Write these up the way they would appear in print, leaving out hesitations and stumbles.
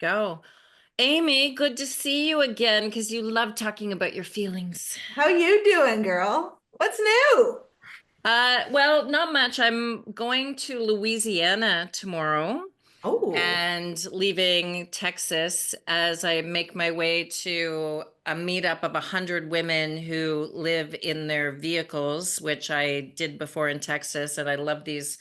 go. Amy, good to see you again because you love talking about your feelings. How you doing, girl? What's new? Well, not much. I'm going to Louisiana tomorrow Oh, and leaving Texas as I make my way to a meetup of 100 women who live in their vehicles, which I did before in Texas, and I love these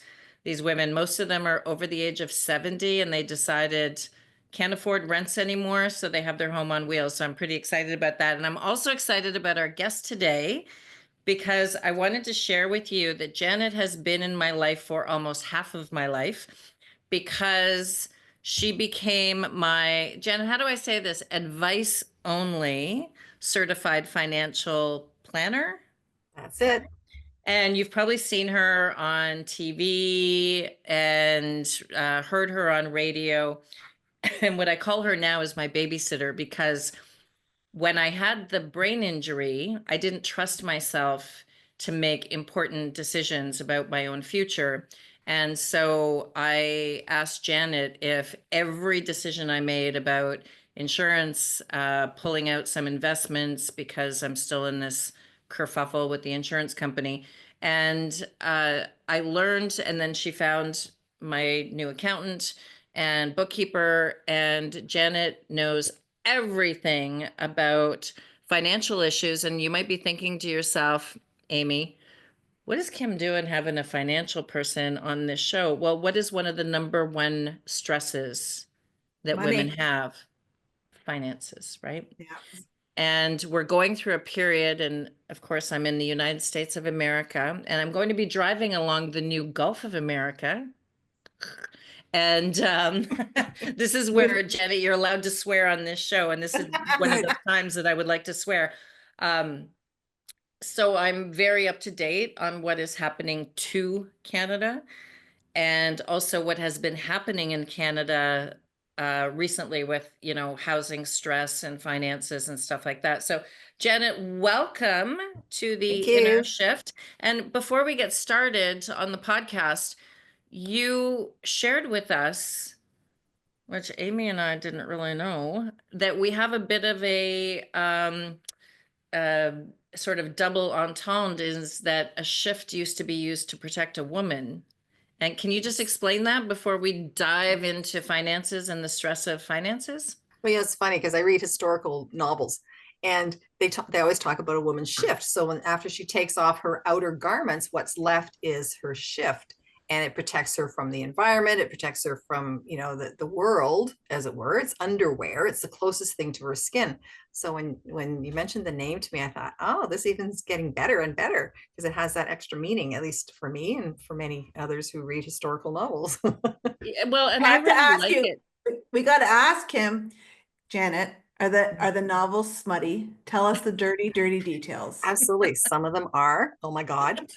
women. Most of them are over the age of 70 and they decided can't afford rents anymore, so they have their home on wheels. So I'm pretty excited about that. And I'm also excited about our guest today because I wanted to share with you that Janet has been in my life for almost half of my life because she became my, Janet, how do I say this? Advice only certified financial planner. that's it. And you've probably seen her on TV and heard her on radio. And what I call her now is my babysitter because when I had the brain injury, I didn't trust myself to make important decisions about my own future. And so I asked Janet if every decision I made about insurance, pulling out some investments because I'm still in this kerfuffle with the insurance company. And I learned, and then she found my new accountant and bookkeeper, and Janet knows everything about financial issues. And you might be thinking to yourself, Amy, what is Kim doing having a financial person on this show? Well, what is one of the number one stresses that women Money. have? Finances, right? Yeah. And we're going through a period, and of course, I'm in the United States of America, and I'm going to be driving along the new Gulf of America. And this is We- where, Jenny, you're allowed to swear on this show. And this is one of Good. those times that I would like to swear. Um, so I'm very up to date on what is happening to Canada and also what has been happening in Canada recently with, housing stress and finances and stuff like that. So, Janet, welcome to the Thank Inner you. Shift. And before we get started on the podcast, you shared with us, which Amy and I didn't really know, that we have a bit of a uh, sort of double entendre is that a shift used to be used to protect a woman. And can you just Yes. explain that before we dive into finances and the stress of finances? Well, yeah, it's funny because I read historical novels and they always talk about a woman's shift. So after she takes off her outer garments, what's left is her shift. And it protects her from the environment. It protects her from, the world, as it were. It's underwear. It's the closest thing to her skin. So when you mentioned the name to me, I thought, oh, this even's getting better and better because it has that extra meaning, at least for me and for many others who read historical novels. Yeah, well, and I I have to really ask like you, it. we got to ask him, Janet, are the novels smutty? Tell us the dirty, dirty details. Absolutely. Some of them are. Oh my God.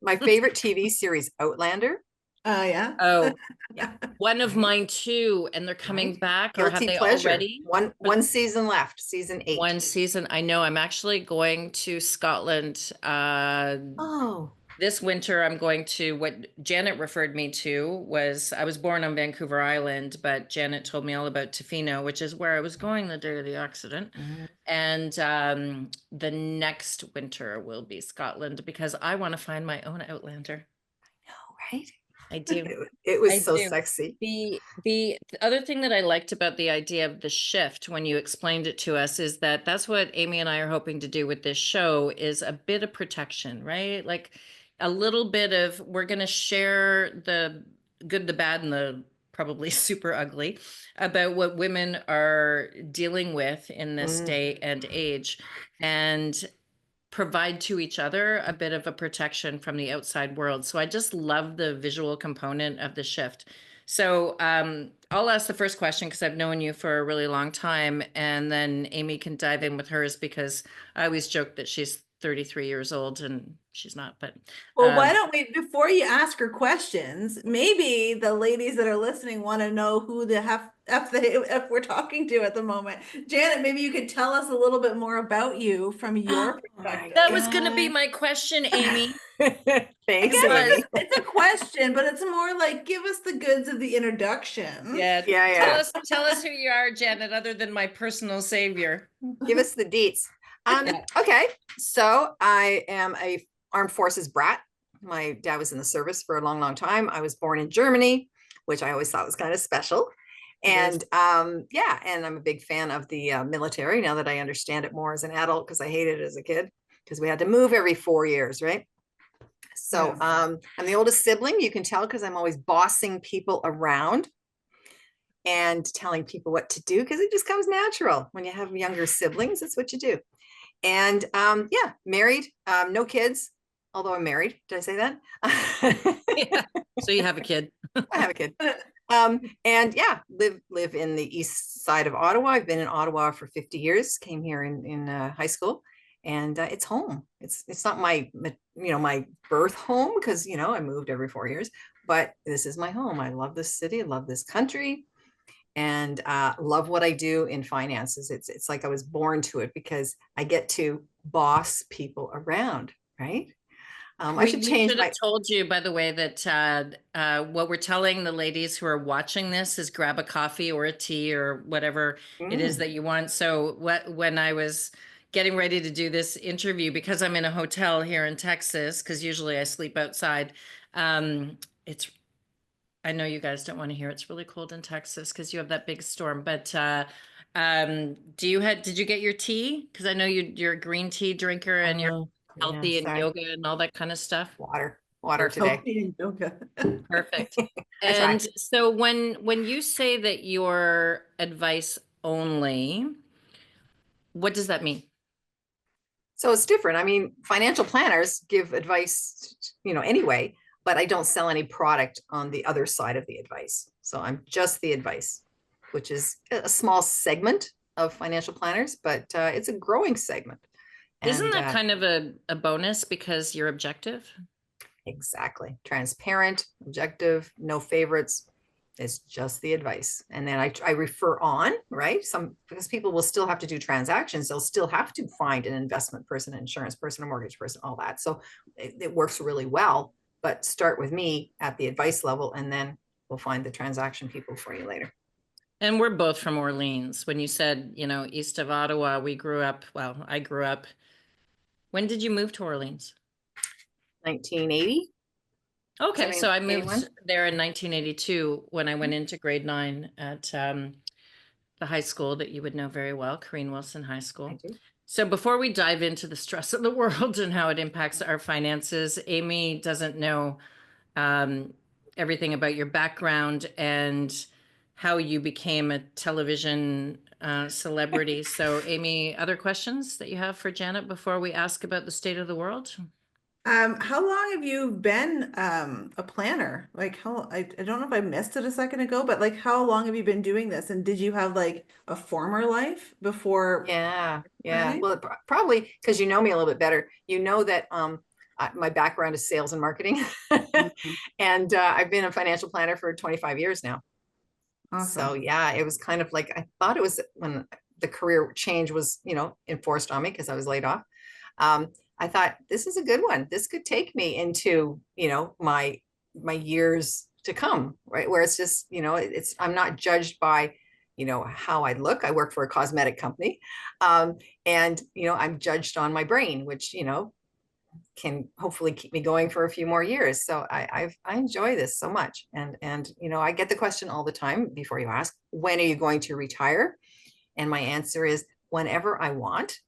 My favorite TV series, Outlander. Oh, yeah. Oh, yeah. One of Right. mine too, and they're coming Right. back, or have Guilty they pleasure. already? One season left, season 8. One season. I know I'm actually going to Scotland Oh, this winter. I'm going to what Janet referred me to was I was born on Vancouver Island, but Janet told me all about Tofino, which is where I was going the day of the accident. mhm. And the next winter will be Scotland because I want to find my own Outlander. No, right? I do. It was I so do. sexy. The other thing that I liked about the idea of the shift when you explained it to us is that that's what Amy and I are hoping to do with this show is a bit of protection, right? Like a little bit of we're going to share the good, the bad, and the probably super ugly about what women are dealing with in this Mm. day and age. And provide to each other a bit of a protection from the outside world. So I just love the visual component of the shift. So I'll ask the first question because I've known you for a really long time, and then Amy can dive in with hers because I always joke that she's 33 years old, and she's not, but Well, why don't we, before you ask her questions, maybe the ladies that are listening want to know who the F we're talking to at the moment. Janet, maybe you could tell us a little bit more about you from your perspective. that was going to be my question, Amy. Thanks, Because- Amy. It's a question, but it's more like give us the goods of the introduction. Yeah, Yeah. tell us who you are, Janet, other than my personal savior. Give us the deets. Okay, so I am a armed forces brat. My dad was in the service for a long, long time. I was born in Germany, which I always thought was kind of special. And yeah, and I'm a big fan of the military now that I understand it more as an adult, because I hated it as a kid because we had to move every 4 years, right? So Yes. I'm the oldest sibling. You can tell because I'm always bossing people around and telling people what to do, because it just comes natural when you have younger siblings. That's what you do. And yeah, married, no kids, although I'm married. Did I say that? Yeah. So you have a kid. I have a kid. And yeah, live in the east side of Ottawa. I've been in Ottawa for 50 years, came here in high school, and it's home. It's not my, my birth home, because, I moved every 4 years, but this is my home. I love this city. I love this country, and love what I do in finances. It's like I was born to it, because I get to boss people around, right? I should change have told you, by the way, that what we're telling the ladies who are watching this is grab a coffee or a tea or whatever it is that you want. So when I was getting ready to do this interview, because I'm in a hotel here in Texas, because usually I sleep outside, I know you guys don't want to hear it's really cold in Texas because you have that big storm, but did you get your tea? Because I know you're a green tea drinker and you're healthy and yoga and all that kind of stuff. Water Perfect. today. Healthy and yoga. Perfect. And so when you say that you're advice only, what does that mean? So it's different. I mean, financial planners give advice, anyway, but I don't sell any product on the other side of the advice. So I'm just the advice, which is a small segment of financial planners, but it's a growing segment. Isn't And, that kind of a bonus because you're objective? Exactly. Transparent, objective, no favorites. It's just the advice. And then I refer on, right? Because people will still have to do transactions. They'll still have to find an investment person, an insurance person, a mortgage person, all that. So it works really well, but start with me at the advice level, and then we'll find the transaction people for you later. And we're both from Orleans. When you said, east of Ottawa, I grew up. When did you move to Orleans? 1980. Okay, so I moved 81? there in 1982 when I went into grade 9 at the high school that you would know very well, Corrine Wilson High School. I do. So before we dive into the stress of the world and how it impacts our finances, Amy doesn't know everything about your background and how you became a television celebrity. So Amy, other questions that you have for Janet before we ask about the state of the world? How long have you been a planner? Like I don't know if I missed it a second ago, but like how long have you been doing this? And did you have like a former life before? Yeah. planning? Well, probably because you know me a little bit better. You know that my background is sales and marketing, and I've been a financial planner for 25 years now. Awesome. So yeah, it was kind of like, I thought it was when the career change was, enforced on me because I was laid off. I thought this is a good one. This could take me into, my years to come, right? Where it's just, I'm not judged by, how I look. I work for a cosmetic company. And, I'm judged on my brain, which, can hopefully keep me going for a few more years. So I enjoy this so much. And, I get the question all the time before you ask, when are you going to retire? And my answer is whenever I want.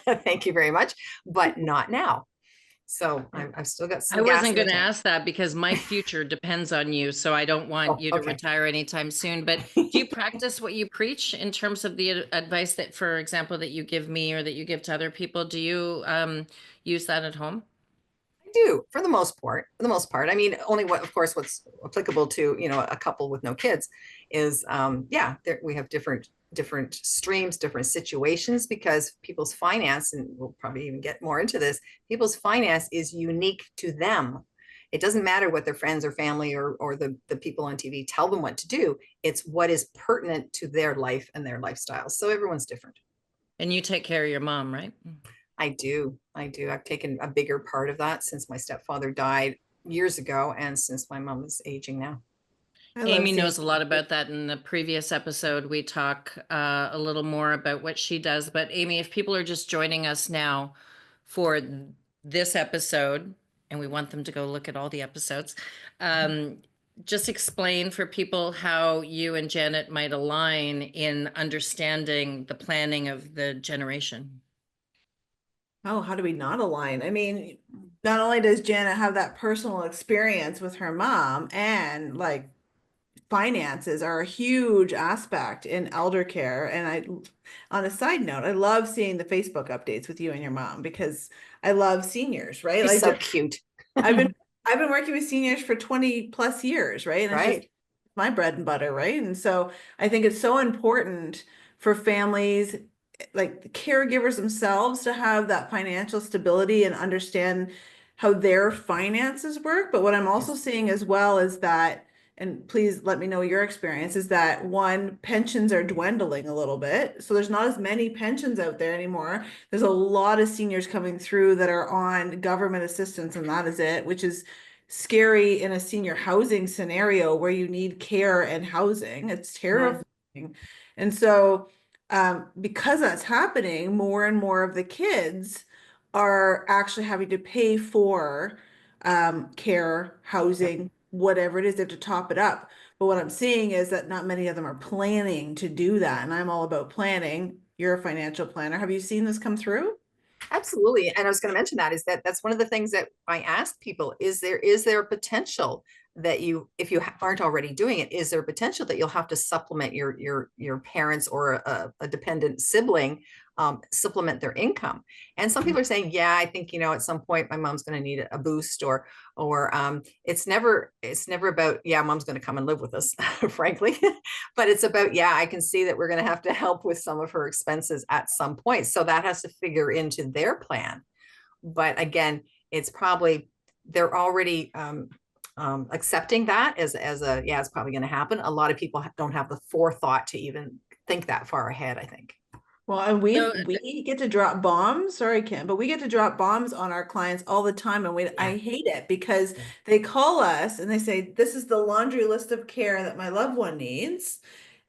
Thank you very much, but not now. So I've still got some. I wasn't going to ask that because my future depends on you. So I don't want you to retire anytime soon. But do you practice what you preach in terms of the advice that, for example, that you give me or that you give to other people? Do you use that at home? I do, for the most part. For the most part, I mean, only of course, what's applicable to a couple with no kids is, we have different different streams, different situations, because people's finance, and we'll probably even get more into this, people's finance is unique to them. It doesn't matter what their friends or family or the people on TV tell them what to do. It's what is pertinent to their life and their lifestyles. So everyone's different. And you take care of your mom, right? I do. I've taken a bigger part of that since my stepfather died years ago and since my mom is aging now. I love Amy seeing knows a lot about that. In the previous episode, we talk a little more about what she does. But Amy, if people are just joining us now for this episode, and we want them to go look at all the episodes, just explain for people how you and Janet might align in understanding the planning of the generation. Oh, how do we not align? I mean, not only does Janet have that personal experience with her mom, and like finances are a huge aspect in elder care. And on a side note, I love seeing the Facebook updates with you and your mom, because I love seniors, right? She's Like so cute. I've been I've been working with seniors for 20 plus years, right? And it's just Right. my bread and butter, right? And so I think it's so important for families, like the caregivers themselves, to have that financial stability and understand how their finances work. But what I'm also seeing as well is that, and please let me know your experience, is that one, pensions are dwindling a little bit. So there's not as many pensions out there anymore. There's a lot of seniors coming through that are on government assistance, and that is it, which is scary in a senior housing scenario where you need care and housing. It's terrifying. And so, because that's happening, more and more of the kids are actually having to pay for care, housing, whatever it is, they have to top it up. But what I'm seeing is that not many of them are planning to do that. And I'm all about planning. You're a financial planner. Have you seen this come through? Absolutely. And I was going to mention that is that's one of the things that I ask people, is there a potential that you, if you aren't already doing it, is there a potential that you'll have to supplement your parents or a dependent sibling, supplement their income? And some people are saying, yeah, I think, at some point my mom's going to need a boost, or it's never about, yeah, mom's going to come and live with us, frankly, but it's about, yeah, I can see that we're going to have to help with some of her expenses at some point. So that has to figure into their plan. But again, it's probably, they're already accepting that as a, yeah, it's probably going to happen. A lot of people don't have the forethought to even think that far ahead, I think. Well, and So, we get to drop bombs. Sorry, Kim, but we get to drop bombs on our clients all the time, and I hate it because they call us and they say, "This is the laundry list of care that my loved one needs,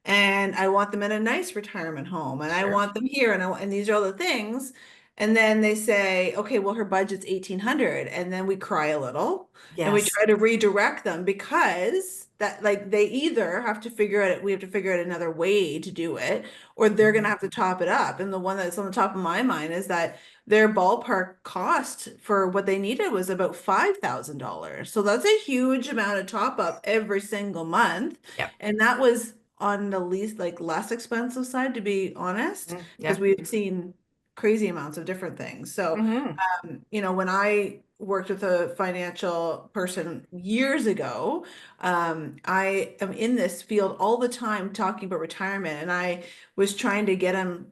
and I want them in a nice retirement home, and I Sure. want them here, and these are all the things." And then they say, "Okay, well, her budget's 1,800," and then we cry a little and we Yes. try to redirect them, because that, like, they either have to figure out, we have to figure out another way to do it, or they're going to have to top it up. And the one that's on the top of my mind is that their ballpark cost for what they needed was about $5,000. So that's a huge amount of top up every single month. Yep. And that was on the least, like, less expensive side, to be honest, because Yeah. we've seen crazy amounts of different things. So, Mhm. when I worked with a financial person years ago, I am in this field all the time talking about retirement, and I was trying to get them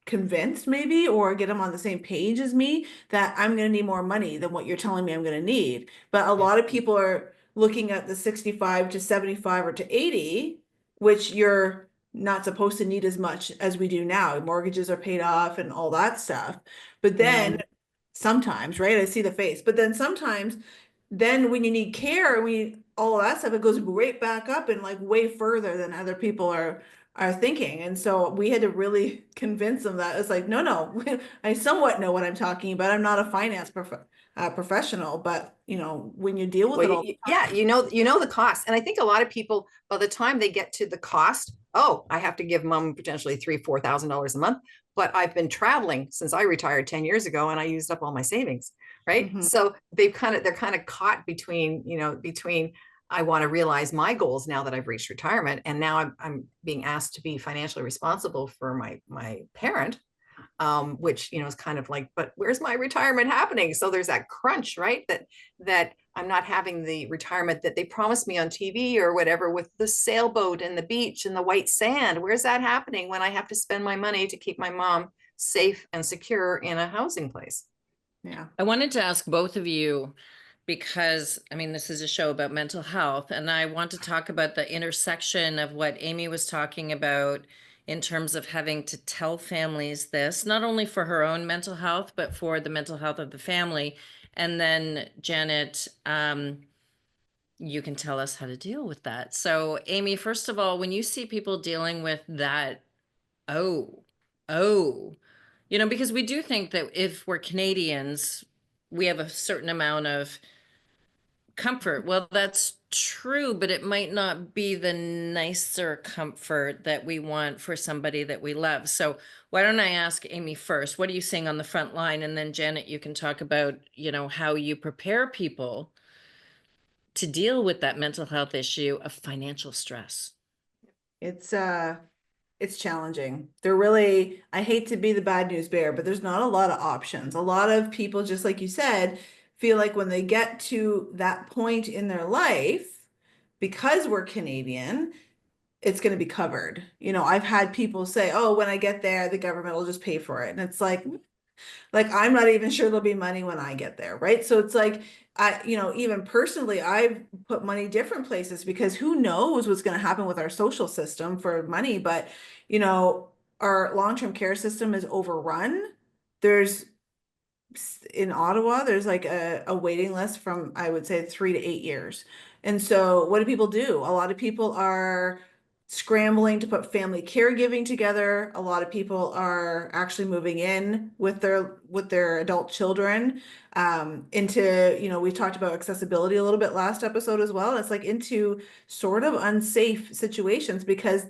convinced, maybe, or get them on the same page as me, that I'm going to need more money than what you're telling me I'm going to need. But a lot of people are looking at the 65 to 75 or to 80, which you're not supposed to need as much as we do now. Mortgages are paid off and all that stuff. But then sometimes, right, I see the face, but then sometimes, then when you need care, all of that stuff, it goes right back up and like way further than other people are thinking. And so we had to really convince them that it's like, no, I somewhat know what I'm talking about. I'm not a finance professional, but when you deal with Well, it all, yeah, the cost. And I think a lot of people, by the time they get to the cost, oh, I have to give mom potentially $3,000-4,000 a month. But I've been traveling since I retired 10 years ago and I used up all my savings. Right. Mhm. So they're kind of caught between, between I want to realize my goals now that I've reached retirement. And now I'm being asked to be financially responsible for my parent. which, is kind of like, but where's my retirement happening? So there's that crunch, right? That I'm not having the retirement that they promised me on TV or whatever, with the sailboat and the beach and the white sand. Where's that happening when I have to spend my money to keep my mom safe and secure in a housing place? Yeah. I wanted to ask both of you, because I mean, this is a show about mental health, and I want to talk about the intersection of what Amy was talking about in terms of having to tell families this, not only for her own mental health, but for the mental health of the family. And then Janet, you can tell us how to deal with that. So Amy, first of all, when you see people dealing with that, oh, oh, because we do think that if we're Canadians, we have a certain amount of comfort. Well, that's true, but it might not be the nicer comfort that we want for somebody that we love. So why don't I ask Amy first? What are you seeing on the front line? And then Janet, you can talk about, how you prepare people to deal with that mental health issue of financial stress. It's challenging. I hate to be the bad news bearer, but there's not a lot of options. A lot of people, just like you said, feel like when they get to that point in their life, because we're Canadian, it's going to be covered. I've had people say, "Oh, when I get there, the government will just pay for it." And it's like I'm not even sure there'll be money when I get there, right? So it's like even personally, I've put money different places because who knows what's going to happen with our social system for money. But our long-term care system is overrun. There's in Ottawa, there's like a waiting list from, I would say, 3 to 8 years. And so what do people do? A lot of people are scrambling to put family caregiving together. A lot of people are actually moving in with their adult children into, we talked about accessibility a little bit last episode as well. It's like into sort of unsafe situations because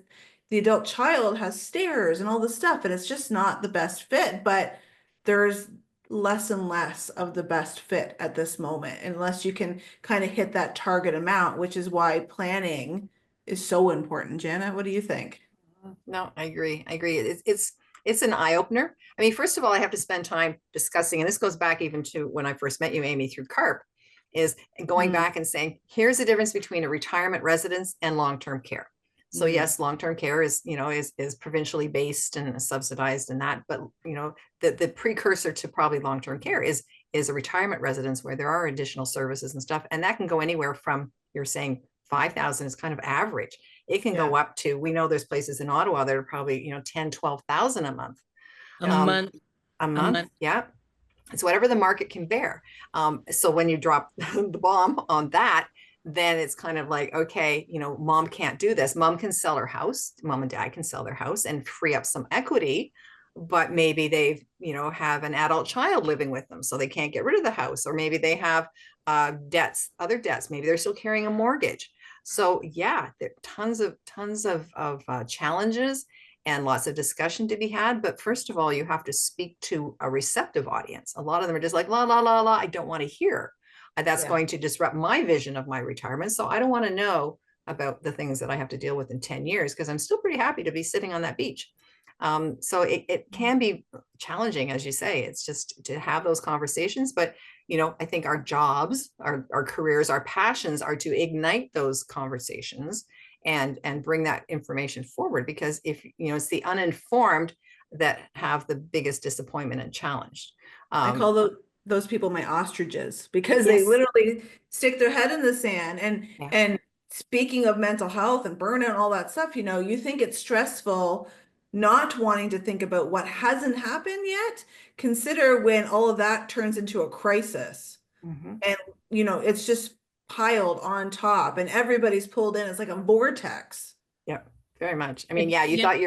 the adult child has stairs and all this stuff, and it's just not the best fit. But there's less and less of the best fit at this moment, unless you can kind of hit that target amount, which is why planning is so important. Janet, what do you think? No, I agree. I agree. It's an eye opener. I mean, first of all, I have to spend time discussing, and this goes back even to when I first met you, Amy, through CARP, is going back and saying, here's the difference between a retirement residence and long-term care. So yes, long-term care is provincially based and subsidized and that, but the precursor to probably long-term care is a retirement residence where there are additional services and stuff, and that can go anywhere from, you're saying 5,000 is kind of average. It can go up to, we know there's places in Ottawa that are probably 10, 12,000 a month. A month. A month, yeah. It's whatever the market can bear. So when you drop the bomb on that, then it's kind of like, okay, mom can't do this. Mom can sell her house. Mom and dad can sell their house and free up some equity, but maybe they've, have an adult child living with them, so they can't get rid of the house. Or maybe they have debts, other debts. Maybe they're still carrying a mortgage. So yeah, there are tons of challenges and lots of discussion to be had. But first of all, you have to speak to a receptive audience. A lot of them are just like, la, la, la, la, I don't want to hear. That's going to disrupt my vision of my retirement. So I don't want to know about the things that I have to deal with in 10 years, because I'm still pretty happy to be sitting on that beach. So it can be challenging, as you say. It's just to have those conversations. But, I think our jobs, our careers, our passions are to ignite those conversations and bring that information forward, because if it's the uninformed that have the biggest disappointment and challenge. I call those people my ostriches, because they literally stick their head in the sand. And speaking of mental health and burnout and all that stuff, you think it's stressful not wanting to think about what hasn't happened yet. Consider when all of that turns into a crisis, and it's just piled on top and everybody's pulled in. It's like a vortex. Yeah, very much. I mean, you thought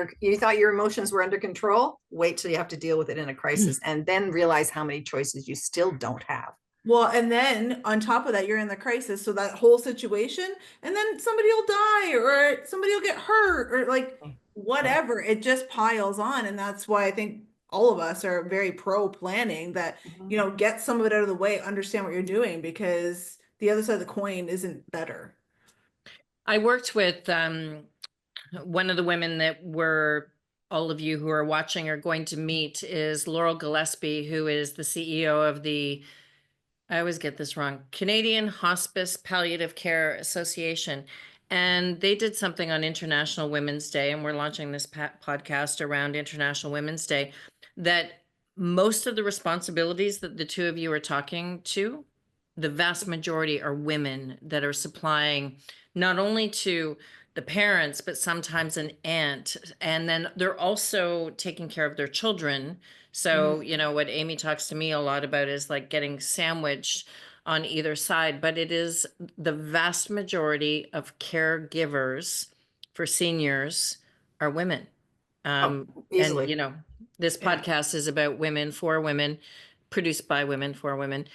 your emotions were under control. Wait till you have to deal with it in a crisis, and then realize how many choices you still don't have. Well, and then on top of that, you're in the crisis. So that whole situation, and then somebody will die or somebody will get hurt or like whatever. It just piles on. And that's why I think all of us are very pro planning that, get some of it out of the way, understand what you're doing, because the other side of the coin isn't better. I worked with one of the women that were all of you who are watching are going to meet is Laurel Gillespie, who is the CEO of the, I always get this wrong, Canadian Hospice Palliative Care Association. And they did something on International Women's Day, and we're launching this podcast around International Women's Day, that most of the responsibilities that the two of you are talking to, the vast majority are women that are supplying not only to the parents, but sometimes an aunt. And then they're also taking care of their children. So, you know, what Amy talks to me a lot about is like getting sandwiched on either side, but it is the vast majority of caregivers for seniors are women. Oh, And, easily. you know, this Yeah. podcast is about women for women, produced by women for women.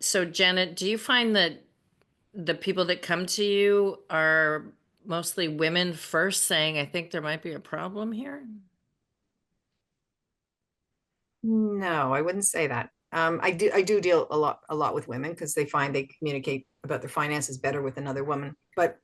So Janet, do you find that the people that come to you are mostly women first saying, I think there might be a problem here? No, I wouldn't say that. I do deal a lot with women because they find they communicate about their finances better with another woman. But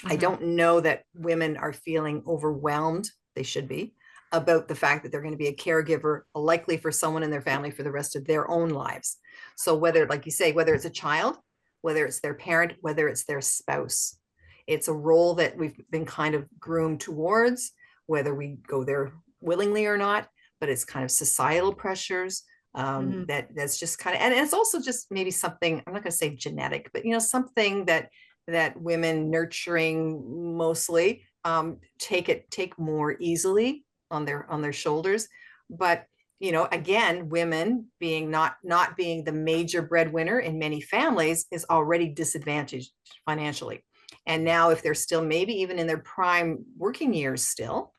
I don't know that women are feeling overwhelmed. They should be about the fact that they're going to be a caregiver, likely for someone in their family for the rest of their own lives. So whether, like you say, whether it's a child, whether it's their parent, whether it's their spouse, it's a role that we've been kind of groomed towards, whether we go there willingly or not. But it's kind of societal pressures that's just kind of, and it's also just maybe something, I'm not going to say genetic, but something that women nurturing mostly take more easily on their shoulders. But again, women being not being the major breadwinner in many families is already disadvantaged financially. And now if they're still maybe even in their prime working years still,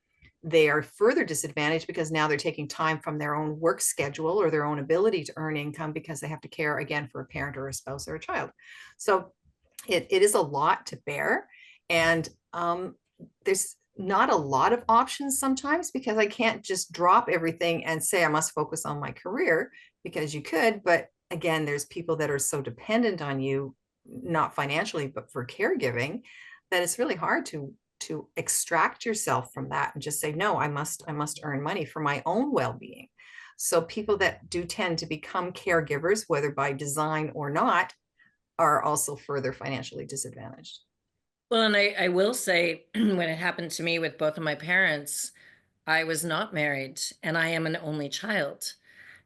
they are further disadvantaged because now they're taking time from their own work schedule or their own ability to earn income because they have to care again for a parent or a spouse or a child. So it is a lot to bear. And there's not a lot of options sometimes because I can't just drop everything and say I must focus on my career, because you could, but again, there's people that are so dependent on you, not financially, but for caregiving, that it's really hard to extract yourself from that and just say, no, I must earn money for my own well-being. So people that do tend to become caregivers, whether by design or not, are also further financially disadvantaged. Well, and I will say, when it happened to me with both of my parents, I was not married and I am an only child.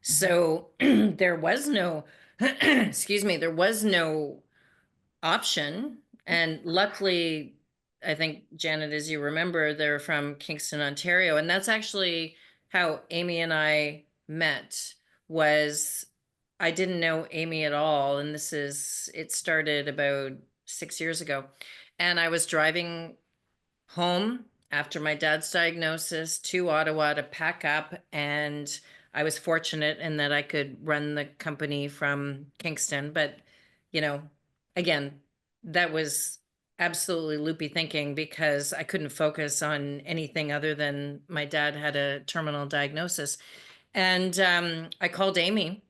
So there was no, excuse me, there was no option. And luckily, I think, Janet, as you remember, they're from Kingston, Ontario. And that's actually how Amy and I met. Was I didn't know Amy at all. And it started about 6 years ago. And I was driving home after my dad's diagnosis to Ottawa to pack up. And I was fortunate in that I could run the company from Kingston. But, you know, again, that was absolutely loopy thinking because I couldn't focus on anything other than my dad had a terminal diagnosis. And I called Amy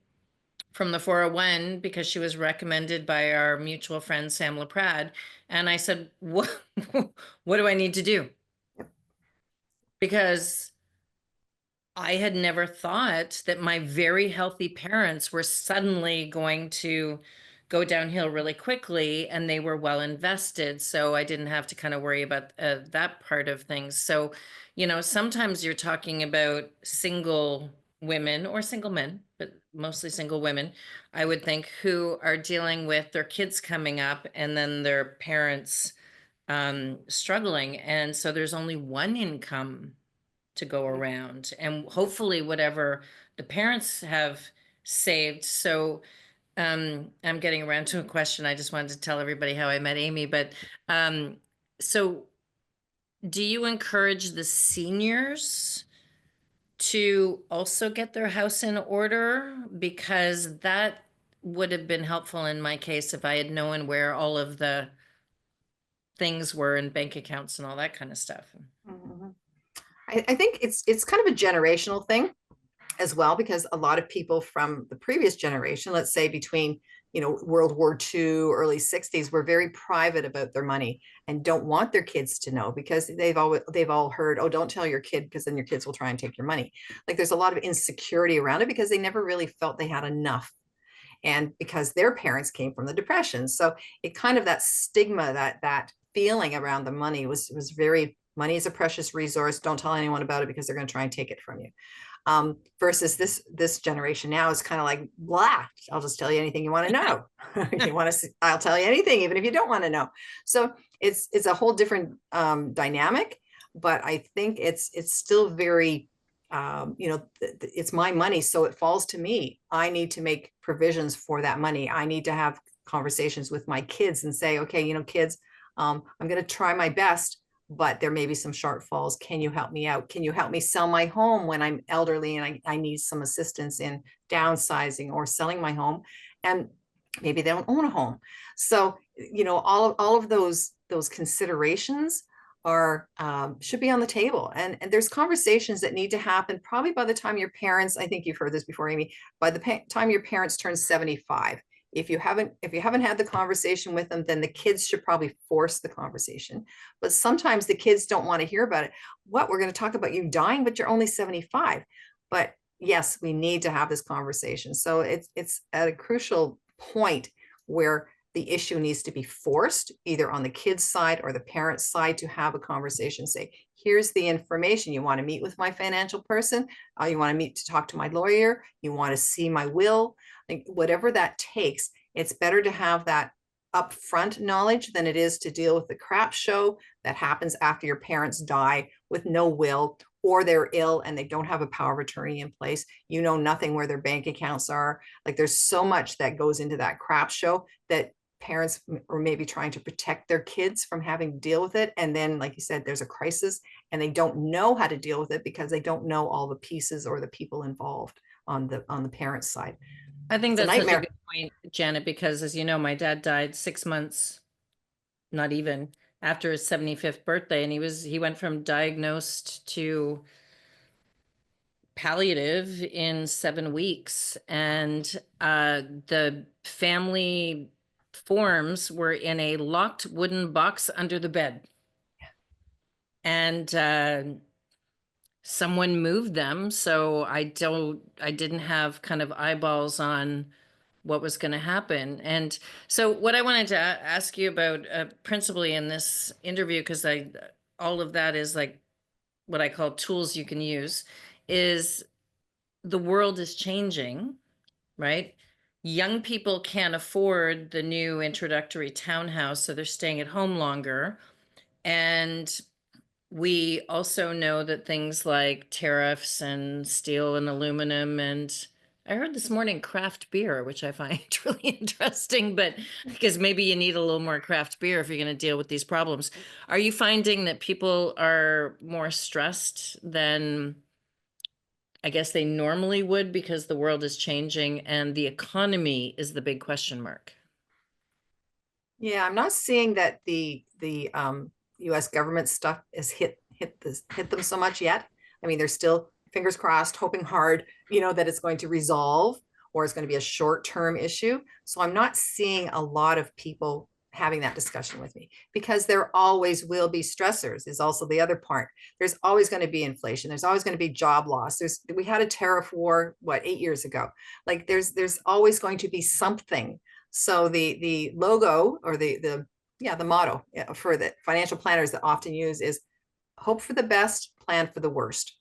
from the 401 because she was recommended by our mutual friend, Sam LaPrade. And I said, what do I need to do? Because I had never thought that my very healthy parents were suddenly going to go downhill really quickly, and they were well invested. So I didn't have to kind of worry about that part of things. So, sometimes you're talking about single women or single men, but mostly single women, I would think, who are dealing with their kids coming up and then their parents struggling. And so there's only one income to go around, and hopefully whatever the parents have saved. So I'm getting around to a question. I just wanted to tell everybody how I met Amy, but so do you encourage the seniors to also get their house in order? Because that would have been helpful in my case if I had known where all of the things were in bank accounts and all that kind of stuff. Mhm. I think it's kind of a generational thing as well, because a lot of people from the previous generation, let's say between World War II, early 60s, were very private about their money and don't want their kids to know because they've all heard, oh, don't tell your kid because then your kids will try and take your money. Like there's a lot of insecurity around it because they never really felt they had enough. And because their parents came from the Depression. So it kind of that stigma, that feeling around the money was very, money is a precious resource. Don't tell anyone about it because they're going to try and take it from you. Versus this generation now is kind of like, blah, I'll just tell you anything you want to know. You want to, I'll tell you anything, even if you don't want to know. So it's a whole different dynamic, but I think it's still very, it's my money, so it falls to me. I need to make provisions for that money. I need to have conversations with my kids and say, okay, kids, I'm going to try my best, but there may be some shortfalls. Can you help me out? Can you help me sell my home when I'm elderly and I need some assistance in downsizing or selling my home? And maybe they don't own a home. So, all of those considerations are should be on the table. And there's conversations that need to happen probably by the time your parents, I think you've heard this before, Amy, by the time your parents turn 75. If you haven't had the conversation with them, then the kids should probably force the conversation. But sometimes the kids don't want to hear about it. What, we're going to talk about you dying, but you're only 75. But yes, we need to have this conversation. So it's at a crucial point where the issue needs to be forced either on the kid's side or the parent's side to have a conversation. Say, here's the information. You want to meet with my financial person? You want to meet to talk to my lawyer? You want to see my will? Like whatever that takes, it's better to have that upfront knowledge than it is to deal with the crap show that happens after your parents die with no will, or they're ill and they don't have a power of attorney in place. You know nothing where their bank accounts are. Like there's so much that goes into that crap show that parents are maybe trying to protect their kids from having to deal with it. And then, like you said, there's a crisis and they don't know how to deal with it because they don't know all the pieces or the people involved on the parents' side. I think It's a that's such a nightmare. good point, Janet, because as you know, my dad died 6 months, not even, after his 75th birthday, and he went from diagnosed to palliative in 7 weeks. And the family forms were in a locked wooden box under the bed. And someone moved them, so I didn't have kind of eyeballs on what was going to happen. And so what I wanted to ask you about principally in this interview, because all of that is like what I call tools you can use, is the world is changing, right? Young people can't afford the new introductory townhouse, so they're staying at home longer. And we also know that things like tariffs and steel and aluminum, and I heard this morning craft beer, which I find really interesting, but because maybe you need a little more craft beer if you're going to deal with these problems. Are you finding that people are more stressed than I guess they normally would because the world is changing and the economy is the big question mark? Yeah, I'm not seeing that the US government stuff has hit them so much yet. I mean, they're still fingers crossed, hoping hard, that it's going to resolve or it's going to be a short-term issue. So I'm not seeing a lot of people having that discussion with me because there always will be stressors is also the other part. There's always going to be inflation. There's always going to be job loss. We had a tariff war, 8 years ago? Like there's always going to be something. So the logo or the motto for the financial planners that often use is hope for the best, plan for the worst.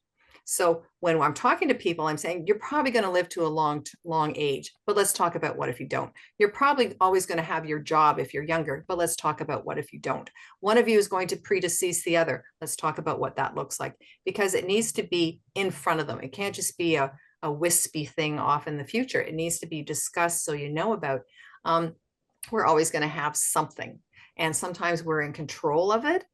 So when I'm talking to people, I'm saying you're probably going to live to a long age, but let's talk about what if you don't. You're probably always going to have your job if you're younger, but let's talk about what if you don't. One of you is going to predecease the other. Let's talk about what that looks like, because it needs to be in front of them. It can't just be a wispy thing off in the future. It needs to be discussed so you know about. We're always going to have something, and sometimes we're in control of it.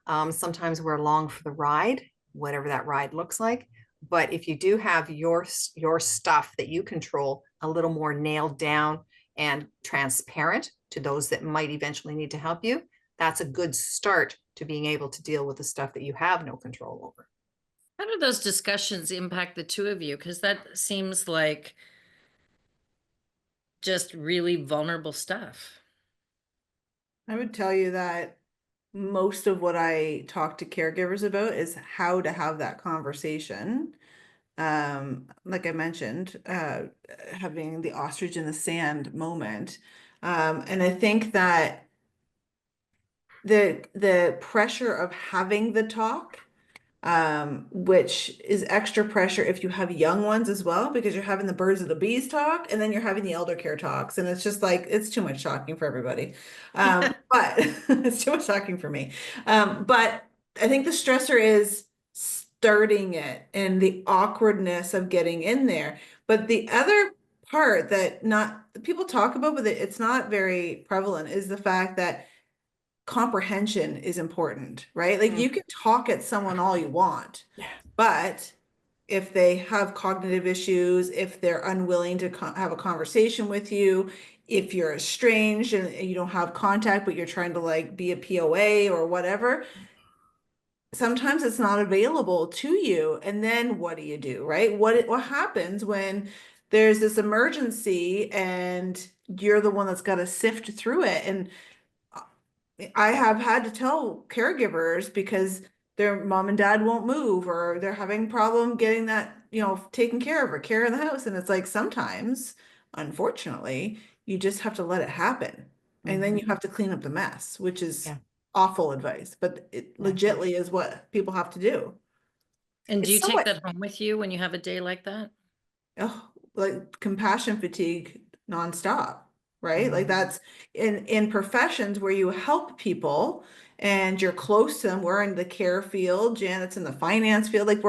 Sometimes we're along for the ride, whatever that ride looks like. But if you do have your stuff that you control a little more nailed down and transparent to those that might eventually need to help you, that's a good start to being able to deal with the stuff that you have no control over. How do those discussions impact the two of you? Because that seems like just really vulnerable stuff. I would tell you that most of what I talk to caregivers about is how to have that conversation. Like I mentioned, having the ostrich in the sand moment. And I think that the pressure of having the talk, which is extra pressure if you have young ones as well, because you're having the birds of the bees talk and then you're having the elder care talks. And it's just like, it's too much talking for everybody. But it's too much talking for me. But I think the stressor is starting it and the awkwardness of getting in there. But the other part that not people talk about, but it's not very prevalent, is the fact that comprehension is important, right? Like you can talk at someone all you want, but if they have cognitive issues, if they're unwilling to have a conversation with you, if you're estranged and you don't have contact, but you're trying to like be a POA or whatever, sometimes it's not available to you. And then what do, right? What happens when there's this emergency and you're the one that's got to sift through it? And I have had to tell caregivers because their mom and dad won't move or they're having problem getting that, taken care of or care in the house. And it's like sometimes, unfortunately, you just have to let it happen. And then you have to clean up the mess, which is awful advice, but it legitly is what people have to do. And do It's you take somewhat- that home with you when you have a day like that? Oh, like compassion fatigue nonstop, right? Like that's in professions where you help people and you're close to them. We're in the care field, Janet's in the finance field. Like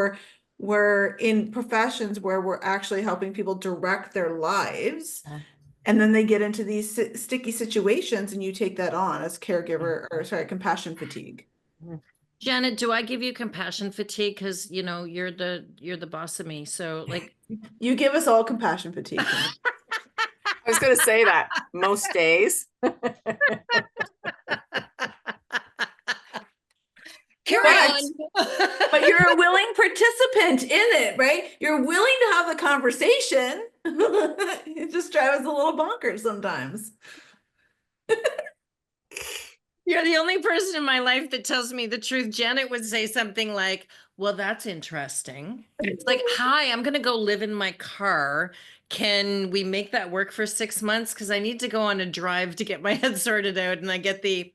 we're in professions where we're actually helping people direct their lives. And then they get into these sticky situations and you take that on as caregiver or sorry, compassion fatigue. Janet, do I give you compassion fatigue? Because you're the boss of me. So like You give us all compassion fatigue. I was going to say that most days. carry on. But you're a willing participant in it, right? You're willing to have the conversation. It just drives us a little bonkers sometimes. You're the only person in my life that tells me the truth. Janet would say something like, well, that's interesting. It's like, hi, I'm going to go live in my car. Can we make that work for 6 months? Because I need to go on a drive to get my head sorted out. And I get the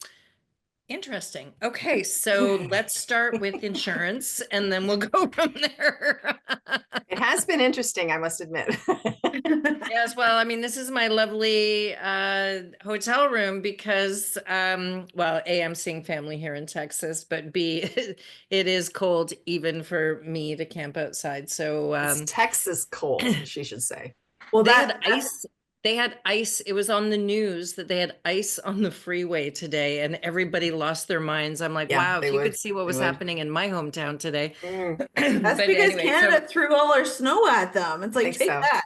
interesting. Okay, so let's start with insurance and then we'll go from there. It has been interesting, I must admit. Yes, well, I mean, this is my lovely hotel room because, well, A, I'm seeing family here in Texas, but B, it is cold even for me to camp outside. So It's Texas cold, she should say. Well, they had ice. They had ice. It was on the news that they had ice on the freeway today, and everybody lost their minds. I'm like, Yeah, wow, if they you would. could see what was They would. happening in my hometown today. that's But because anyway, Canada threw all our snow at them. It's like, Think take so. that.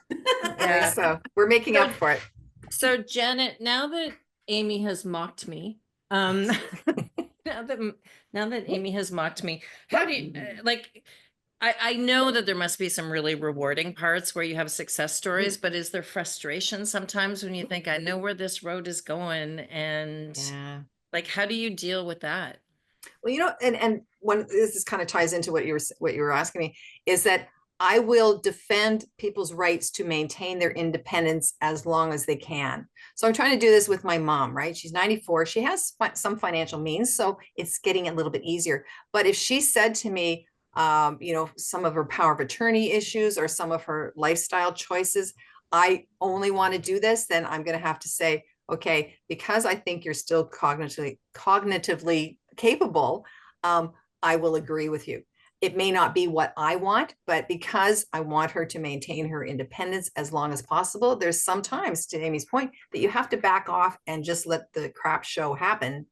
I think so. We're making up for it. So Janet, now that Amy has mocked me, now that Amy has mocked me, how do you like? I know that there must be some really rewarding parts where you have success stories, but is there frustration sometimes when you think, I know where this road is going, and like, how do you deal with that? Well, and when this is kind of ties into what you were asking me, is that I will defend people's rights to maintain their independence as long as they can. So I'm trying to do this with my mom, right? She's 94. She has some financial means, so it's getting a little bit easier. But if she said to me, some of her power of attorney issues or some of her lifestyle choices, I only want to do this, then I'm going to have to say, okay, because I think you're still cognitively capable, I will agree with you. It may not be what I want, but because I want her to maintain her independence as long as possible, there's sometimes, to Amy's point, that you have to back off and just let the crap show happen,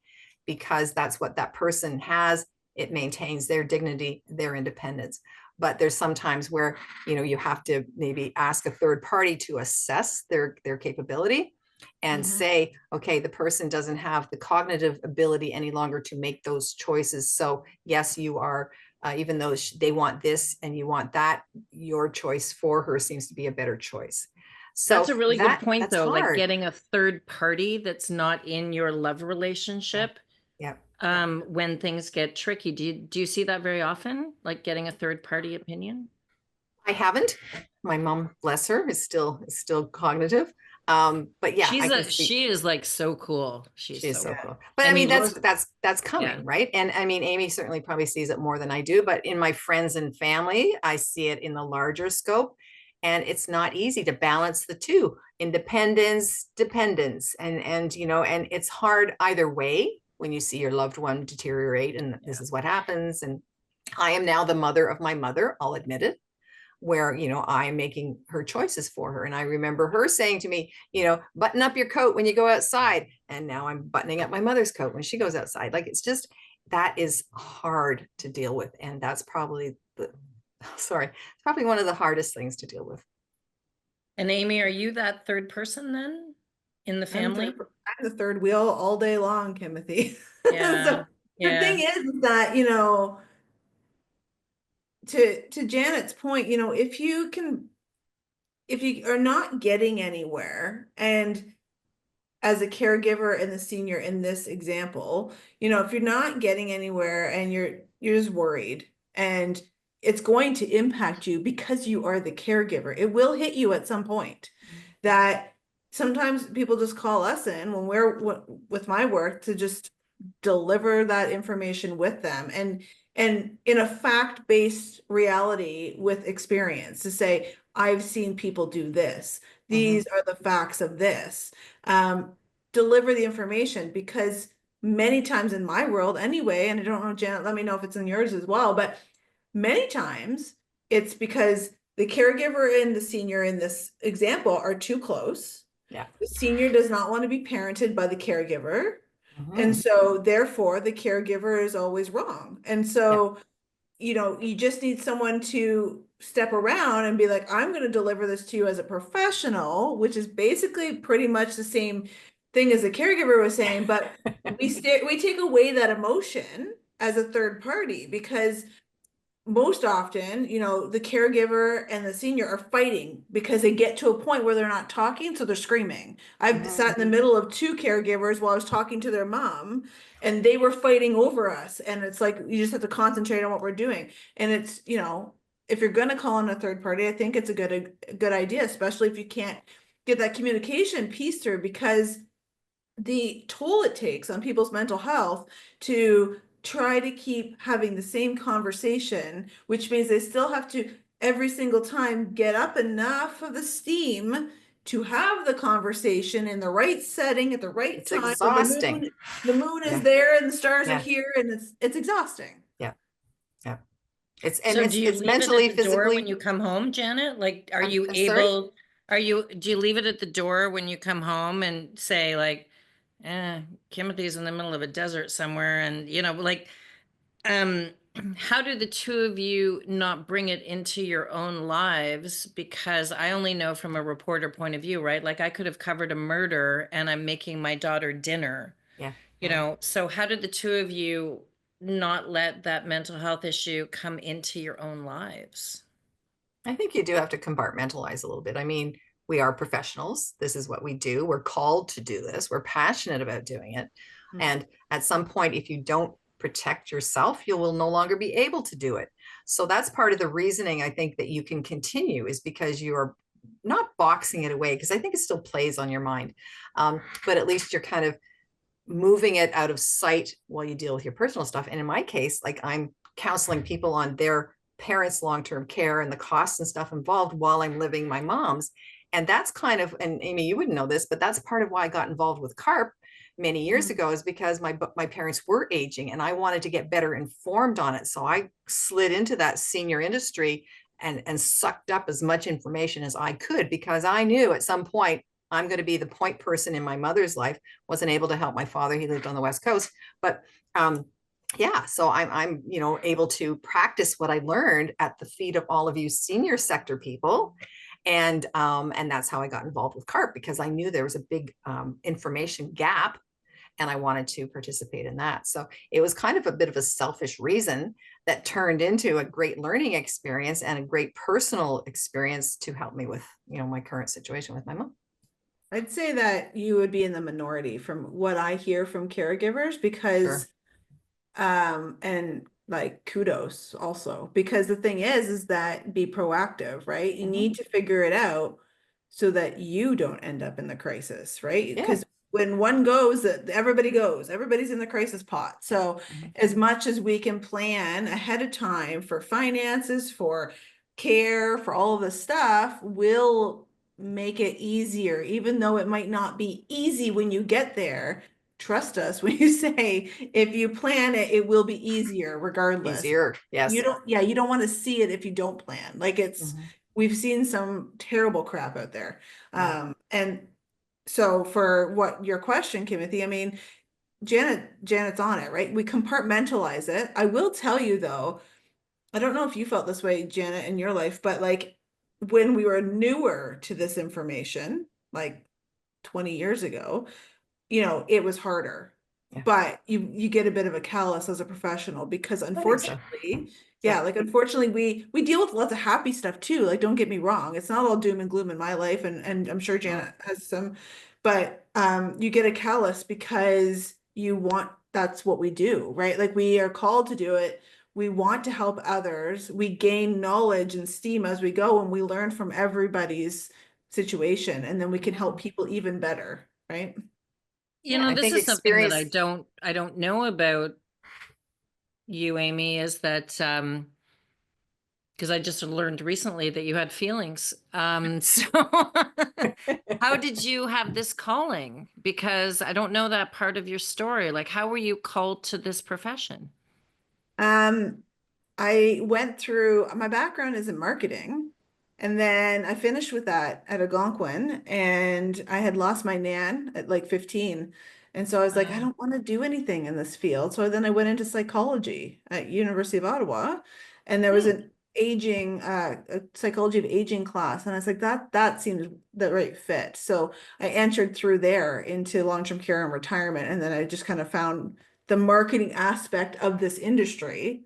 because that's what that person has. It maintains their dignity, their independence. But there's sometimes where, you have to maybe ask a third party to assess their capability and say, okay, the person doesn't have the cognitive ability any longer to make those choices. So yes, you are, even though they want this and you want that, your choice for her seems to be a better choice. So That's a really good point, that's though, like hard. getting a third party that's not in your love relationship. Yeah. When things get tricky. Do you see that very often? Like getting a third party opinion? I haven't. My mom, bless her, is still cognitive. But yeah, I can speak. She is like so cool. She's She is so so Yeah. cool. But I I mean, mean, that's yeah. coming, right? And I mean, Amy certainly probably sees it more than I do, but in my friends and family, I see it in the larger scope. And it's not easy to balance the two, independence, dependence, and and it's hard either way when you see your loved one deteriorate, and this is what happens. And I am now the mother of my mother, I'll admit it, where I'm making her choices for her. And I remember her saying to me, button up your coat when you go outside, and now I'm buttoning up my mother's coat when she goes outside. Like, it's just, that is hard to deal with, and that's probably it's probably one of the hardest things to deal with. And Amy, are you that third person then in the family? I'm the third wheel all day long, Kimothy. Yeah. So the thing Yeah. is that, to Janet's point, if you are not getting anywhere, and as a caregiver and the senior in this example, if you're not getting anywhere and you're just worried, and it's going to impact you because you are the caregiver, it will hit you at some point. That sometimes people just call us in when we're with my work to just deliver that information with them, and in a fact-based reality with experience, to say, I've seen people do this, these are the facts of this. Deliver the information, because many times in my world anyway, and I don't know, Janet, let me know if it's in yours as well, but many times it's because the caregiver and the senior in this example are too close. Yeah. The senior does not want to be parented by the caregiver. And Mhm. so therefore the caregiver is always wrong. And so, you just need someone to step around and be like, I'm going to deliver this to you as a professional, which is basically pretty much the same thing as the caregiver was saying, but we take away that emotion as a third party, because most often, the caregiver and the senior are fighting because they get to a point where they're not talking, so they're screaming. I've sat in the middle of two caregivers while I was talking to their mom, and they were fighting over us. And it's like, you just have to concentrate on what we're doing. And it's, if you're going to call in a third party, I think it's a good idea, especially if you can't get that communication piece through, because the toll it takes on people's mental health to try to keep having the same conversation, which means they still have to every single time get up enough of the steam to have the conversation in the right setting at the right It's time when exhausting. the moon is Yeah. there and the stars are Yeah. here, and it's exhausting. Yeah. Yeah. It's So do you it's leave it mentally, at the door when physically. you come home, Janet? Like, I'm sorry. Do you leave it at the door when you come home and say like, Kimothy's in the middle of a desert somewhere, and like, um, how do the two of you not bring it into your own lives? Because I only know from a reporter point of view, right? Like, I could have covered a murder and I'm making my daughter dinner, Yeah. so how did the two of you not let that mental health issue come into your own lives? I think you do have to compartmentalize a little bit. I mean, we are professionals. This is what we do. We're called to do this. We're passionate about doing it. And at some point, if you don't protect yourself, you will no longer be able to do it. So that's part of the reasoning, I think, that you can continue, is because you are not boxing it away, because I think it still plays on your mind. But at least you're kind of moving it out of sight while you deal with your personal stuff. And in my case, like, I'm counseling people on their parents' long-term care and the costs and stuff involved while I'm living my mom's. And that's kind of, and Amy, you wouldn't know this, but that's part of why I got involved with CARP many years ago, is because my parents were aging and I wanted to get better informed on it. So I slid into that senior industry and sucked up as much information as I could, because I knew at some point I'm going to be the point person in my mother's life. Wasn't able to help my father. He lived on the West Coast, but yeah, so I'm able to practice what I learned at the feet of all of you senior sector people. And that's how I got involved with CARP, because I knew there was a big information gap. and I wanted to participate in that. So it was kind of a bit of a selfish reason that turned into a great learning experience and a great personal experience to help me with, my current situation with my mom. I'd say that you would be in the minority from what I hear from caregivers, because Sure. and like kudos also, because the thing is that be proactive, right? You Mhm. need to figure it out so that you don't end up in the crisis, right? Yeah. Because when one goes, everybody goes, everybody's in the crisis pot. So Mhm. as much as we can plan ahead of time for finances, for care, for all of the stuff, will make it easier, even though it might not be easy when you get there. Trust us when you say, if you plan it, it will be easier regardless. Easier. Yes. You don't want to see it if you don't plan. Like Mhm. we've seen some terrible crap out there. Yeah. And so for what your question, Kimothy, I mean, Janet's on it, right? We compartmentalize it. I will tell you though, I don't know if you felt this way, Janet, in your life, but like when we were newer to this information, like 20 years ago, it was harder. Yeah. But you get a bit of a callus as a professional, because I think so. unfortunately, Yeah. like unfortunately we deal with lots of happy stuff too. Like, don't get me wrong, it's not all doom and gloom in my life, and I'm sure Janet has some, but you get a callus because that's what we do, right? Like, we are called to do it. We want to help others. We gain knowledge and steam as we go, and we learn from everybody's situation, and then we can help people even better, right? Yeah, I This think is something that experience. I don't know about you, Amy, is that because I just learned recently that you had feelings. So how did you have this calling? Because I don't know that part of your story. Like, how were you called to this profession? Um, I went through, my background is in marketing, and then I finished with that at Algonquin, and I had lost my nan at like 15. And so I was like, I Wow. don't want to do anything in this field. So then I went into psychology at University of Ottawa, and there was Hmm. an a psychology of aging class. And I was like, that seems the right fit. So I entered through there into long-term care and retirement. And then I just kind of found the marketing aspect of this industry,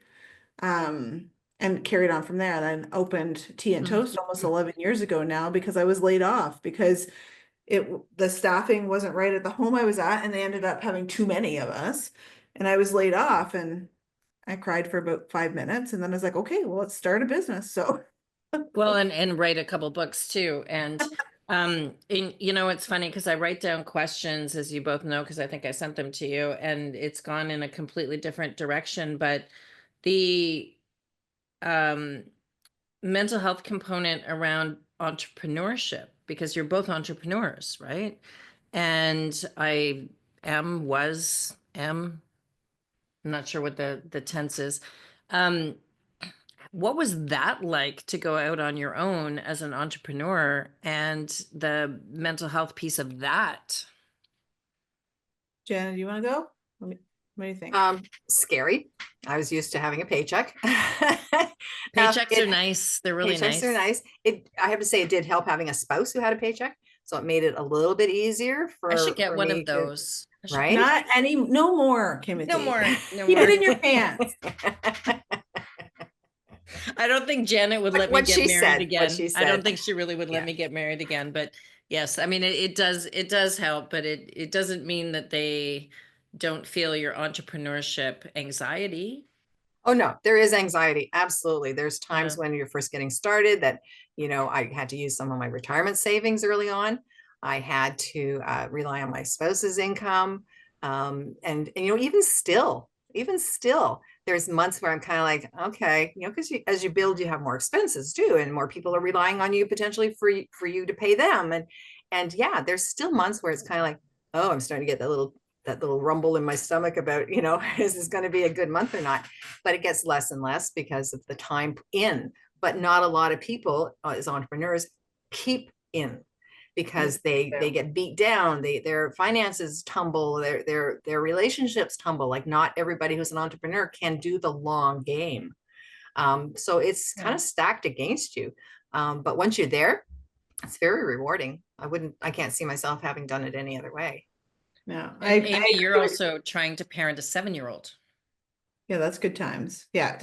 um, and carried on from there. And then opened Tea and Mm. Toast almost 11 years ago now, because I was laid off because the staffing wasn't right at the home I was at, and they ended up having too many of us. And I was laid off, and I cried for about 5 minutes, and then I was like, okay, well, let's start a business. So Well, and write a couple books too. And it's funny because I write down questions, as you both know, because I think I sent them to you, and it's gone in a completely different direction. But the um mental health component around entrepreneurship, because you're both entrepreneurs, right? And I am, I'm not sure what the tense is. Um, what was that like to go out on your own as an entrepreneur and the mental health piece of that? Janet, do you want to go? What do you think? Scary. I was used to having a paycheck. Paychecks are nice. They're really Paychecks are nice. nice. I have to say, it did help having a spouse who had a paycheck, so it made it a little bit easier I should get for one of me to, those. I should get right? No more, no Kimothy. more, no Keep it more. in your pants. I don't think Janet would let me What get she married said, what she again. I don't said. think she really would let Yeah. me get married again, but yes, I mean it does help, but it doesn't mean that they don't feel your entrepreneurship anxiety. Oh no, there is anxiety. Absolutely. There's Yeah. times when you're first getting started that, I had to use some of my retirement savings early on. I had to rely on my spouse's income. And even still, there's months where I'm kind of like, okay, because as you build, you have more expenses too, and more people are relying on you potentially for you to pay them. And yeah, there's still months where it's kind of like, oh, I'm starting to get that little rumble in my stomach about, is this going to be a good month or not? But it gets less and less because of the time in. But not a lot of people as entrepreneurs keep in, because they get beat down, their finances tumble, their relationships tumble. Like, not everybody who's an entrepreneur can do the long game. So it's kind of stacked against you. But once you're there, it's very rewarding. I can't see myself having done it any other way. Yeah. And I Amy, you're agree with- also trying to parent a 7-year-old. yeah, that's good times. Yeah.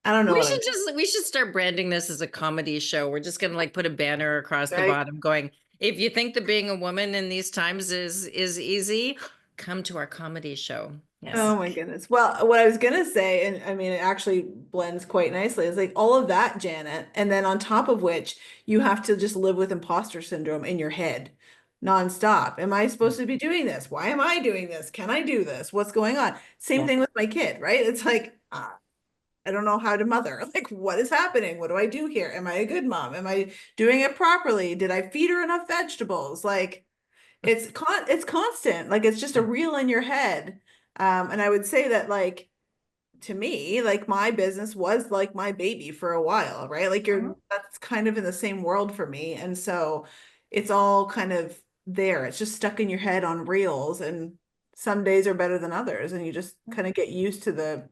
I don't know We what should I'm we should start branding this as a comedy show. We're just gonna like put a banner across the right. bottom going, if you think that being a woman in these times is easy, come to our comedy show. Yes. Oh my goodness. Well, what I was gonna say, and I mean, it actually blends quite nicely, is like all of that, Janet, and then on top of which you have to just live with imposter syndrome in your head nonstop. Am I supposed to be doing this? Why am I doing this? Can I do this? What's going on? Same Yeah. thing with my kid, right? It's like, I don't know how to mother. Like, what is happening? What do I do here? Am I a good mom? Am I doing it properly? Did I feed her enough vegetables? Like, it's constant. Like, it's just a reel in your head. And I would say that, like, to me, like my business was like my baby for a while, right? Like that's kind of in the same world for me. And so it's all kind of there. It's just stuck in your head on reels, and some days are better than others, and you just kind of get used to the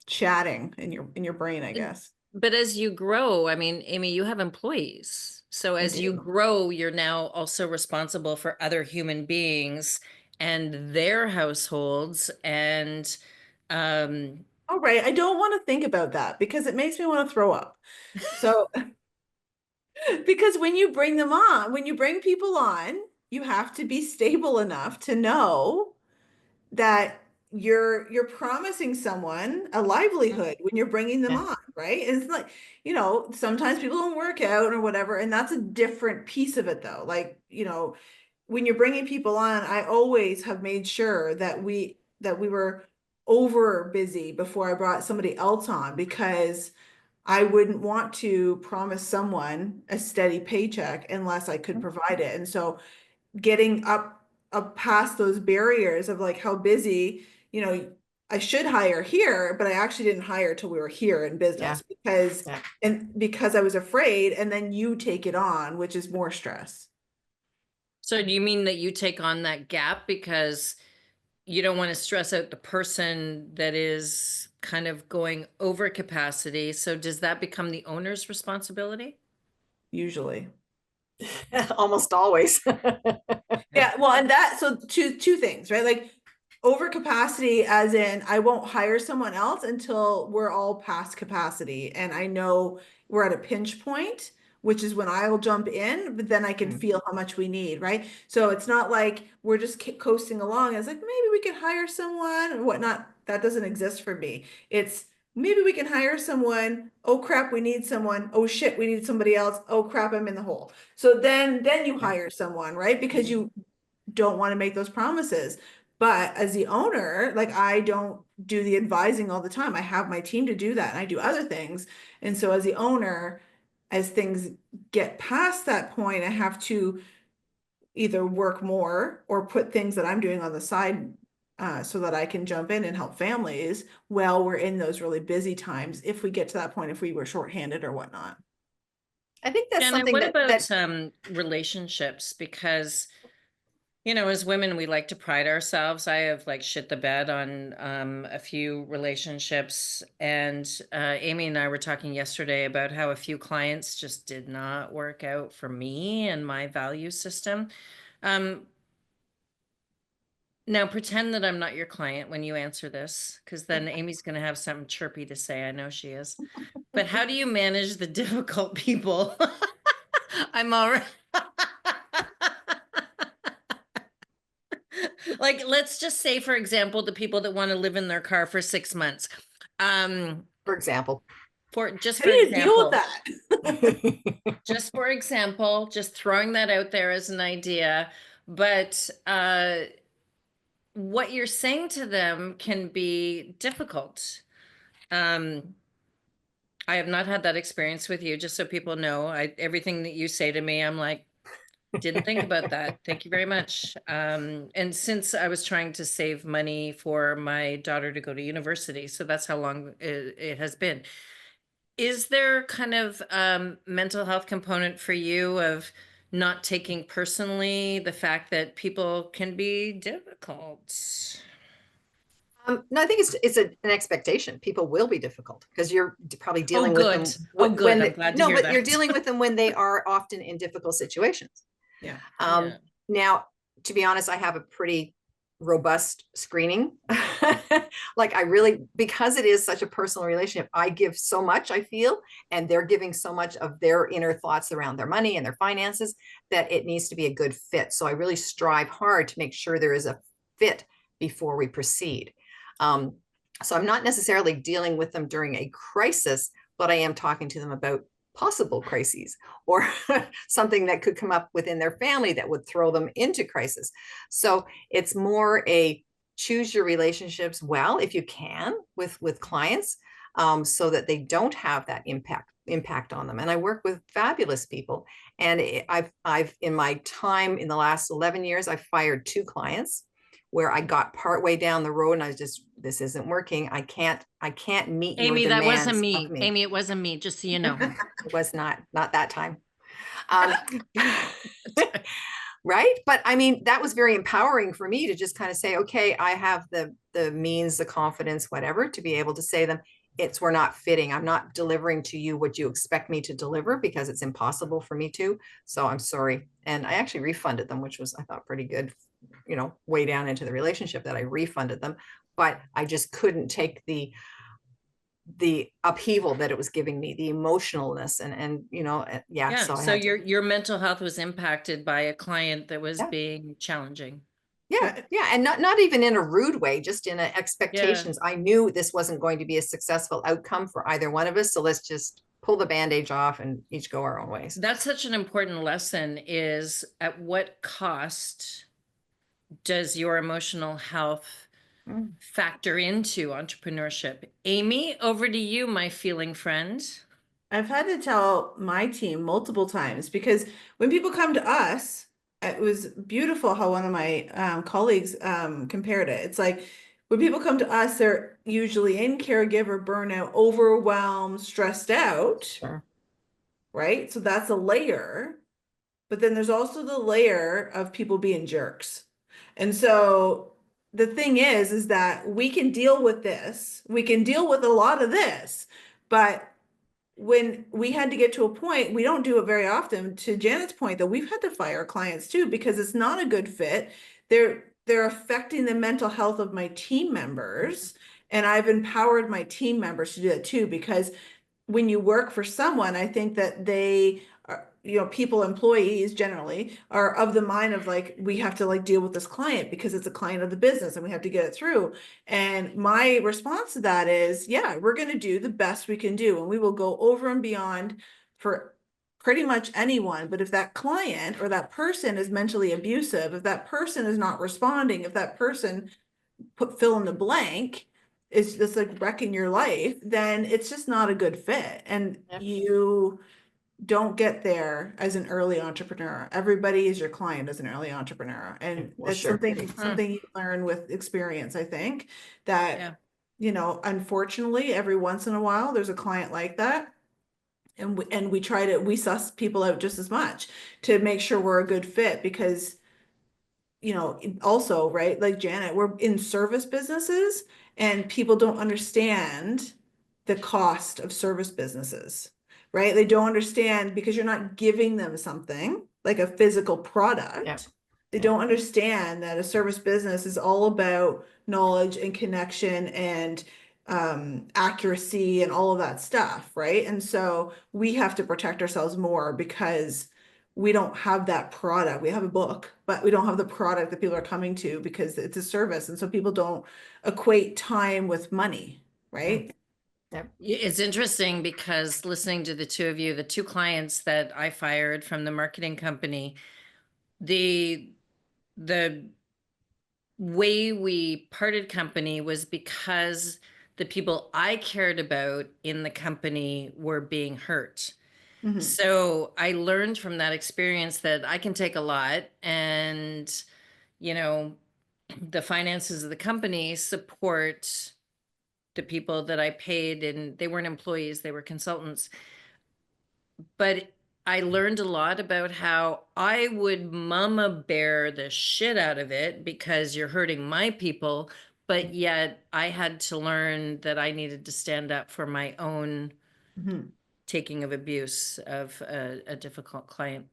chatting in your brain, I guess. But as you grow, I mean, Amy, you have employees. So I as you do. grow, you're now also responsible for other human beings and their households. And All right. I don't want to think about that because it makes me want to throw up. So because when you bring them on, when you bring people on, you have to be stable enough to know that you're promising someone a livelihood when you're bringing them Yeah. on, right? And it's like, sometimes people don't work out or whatever, and that's a different piece of it though. Like, when you're bringing people on, I always have made sure that we were over busy before I brought somebody else on, because I wouldn't want to promise someone a steady paycheck unless I could provide it. And so getting up past those barriers of like how busy, I should hire here, but I actually didn't hire till we were here in business because Yeah. and because I was afraid, and then you take it on, which is more stress. so do you mean that you take on that gap because you don't want to stress out the person that is kind of going over capacity? So does that become the owner's responsibility? Usually. Almost always. Yeah, well, and so two things, right? Like overcapacity, as in I won't hire someone else until we're all past capacity and I know we're at a pinch point, which is when I'll jump in, but then I can feel how much we need, right? So it's not like we're just coasting along. It's like maybe we can hire someone or whatnot. That doesn't exist for me. It's maybe we can hire someone. Oh crap, we need someone. Oh shit, we need somebody else. Oh crap, I'm in the hole. So then you hire someone, right? Because you don't want to make those promises. But as the owner, like I don't do the advising all the time. I have my team to do that and I do other things. And so as the owner, as things get past that point, I have to either work more or put things that I'm doing on the side so that I can jump in and help families while we're in those really busy times, if we get to that point, if we were shorthanded or whatnot. I think that's Jenna, something what that about relationships? Because as women, we like to pride ourselves. I have like shit the bed on a few relationships. And Amy and I were talking yesterday about how a few clients just did not work out for me and my value system. Now pretend that I'm not your client when you answer this, because then Amy's going to have something chirpy to say. I know she is. But how do you manage the difficult people? I'm all right. Like, let's just say, for example, the people that want to live in their car for 6 months. for example. How do you deal with that? Just for example, just throwing that out there as an idea. But what you're saying to them can be difficult. I have not had that experience with you, just so people know. Everything that you say to me, I'm like, didn't think about that. Thank you very much. And since I was trying to save money for my daughter to go to university, so that's how long it has been. Is there kind of mental health component for you of not taking personally the fact that people can be difficult? No, I think it's an expectation. People will be difficult because you're probably Oh, dealing with them good. Oh, good. I'm glad to no, hear but you're that. dealing with them when they are often in difficult situations. Yeah. Um, Yeah. Now, to be honest, I have a pretty robust screening. Like I really, because it is such a personal relationship, I give so much, I feel, and they're giving so much of their inner thoughts around their money and their finances that it needs to be a good fit. So I really strive hard to make sure there is a fit before we proceed. So I'm not necessarily dealing with them during a crisis, but I am talking to them about possible crises or something that could come up within their family that would throw them into crisis. So it's more a choose your relationships well, if you can, with clients, so that they don't have that impact on them. And I work with fabulous people, and I've in my time in the last 11 years, I've fired 2 clients where I got partway down the road and I was just, this isn't working. I can't meet your Amy, that wasn't demands of me. me. Amy, it wasn't me, just so you know. It was not that time. Um, right. But I mean, that was very empowering for me to just kind of say, okay, I have the means, the confidence, whatever, to be able to say them, we're not fitting. I'm not delivering to you what you expect me to deliver because it's impossible for me to. So I'm sorry. And I actually refunded them, which was, I thought, pretty good, way down into the relationship that I refunded them. But I just couldn't take the upheaval that it was giving me, the emotionalness, and yeah. Yeah, So I so had to, your mental health was impacted by a client that was yeah. being challenging. Yeah, and not even in a rude way, just in Yeah. expectations. I knew this wasn't going to be a successful outcome for either one of us, so let's just pull the bandage off and each go our own ways. That's such an important lesson, is at what cost does your emotional health factor into entrepreneurship? Amy, over to you, my feeling friend. I've had to tell my team multiple times because when people come to us, it was beautiful how one of my colleagues compared it. It's like when people come to us, they're usually in caregiver burnout, overwhelmed, stressed out, Sure. right? So that's a layer. But then there's also the layer of people being jerks. And so the thing is that we can deal with this. We can deal with a lot of this, but when we had to get to a point, we don't do it very often, to Janet's point, that we've had to fire clients too because it's not a good fit. They're affecting the mental health of my team members, and I've empowered my team members to do that too, because when you work for someone, I think that they are, people, employees generally are of the mind of like, we have to like deal with this client because it's a client of the business and we have to get it through. And my response to that is, yeah, we're going to do the best we can do. And we will go over and beyond for pretty much anyone. But if that client or that person is mentally abusive, if that person is not responding, if that person fill in the blank is just like wrecking your life, then it's just not a good fit. And Yep. you don't get there as an early entrepreneur. Everybody is your client as an early entrepreneur. And Well, it's sure. something you learn with experience, I think, that, Yeah. unfortunately, every once in a while, there's a client like that. And we try to, we suss people out just as much to make sure we're a good fit because also, right, like Janet, we're in service businesses and people don't understand the cost of service businesses, right? They don't understand because you're not giving them something like a physical product. Yep. They don't understand that a service business is all about knowledge and connection and accuracy and all of that stuff, right? And so we have to protect ourselves more because we don't have that product. We have a book, but we don't have the product that people are coming to because it's a service. And so people don't equate time with money, right? Yep. It's interesting because listening to the two of you, the 2 clients that I fired from the marketing company, the way we parted company was because the people I cared about in the company were being hurt. Mhm. So I learned from that experience that I can take a lot, and you know, the finances of the company support the people that I paid, and they weren't employees, they were consultants. But I learned a lot about how I would mama bear the shit out of it because you're hurting my people, but yet I had to learn that I needed to stand up for my own Mhm. taking of abuse of a difficult client.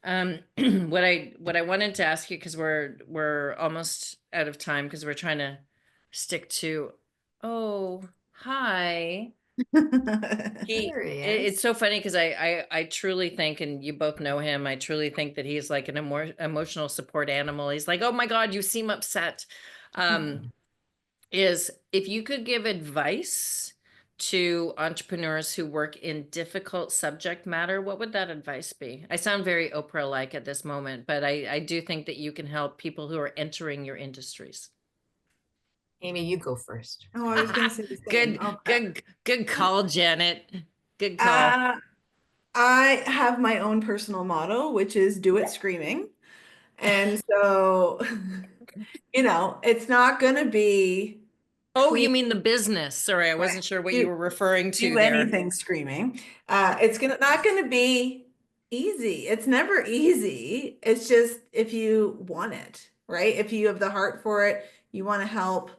What I wanted to ask you, because we're almost out of time, because we're trying to stick to, oh, hi. There he It's is. so funny because I truly think, and you both know him, I truly think that he's like an emotional support animal. He's like, oh my God, you seem upset. Is if you could give advice to entrepreneurs who work in difficult subject matter, what would that advice be? I sound very Oprah-like at this moment, but I do think that you can help people who are entering your industries. Amy, you go first. Oh, I was gonna say the same. Good, Okay. good call, Janet. Good call. Uh, I have my own personal motto, which is do it screaming. And so, it's not gonna be Oh, you clean, mean the business? Sorry, I right? wasn't sure what you Do were referring do to there. anything screaming. It's not gonna be easy. It's never easy. It's just if you want it, right? If you have the heart for it, you want to help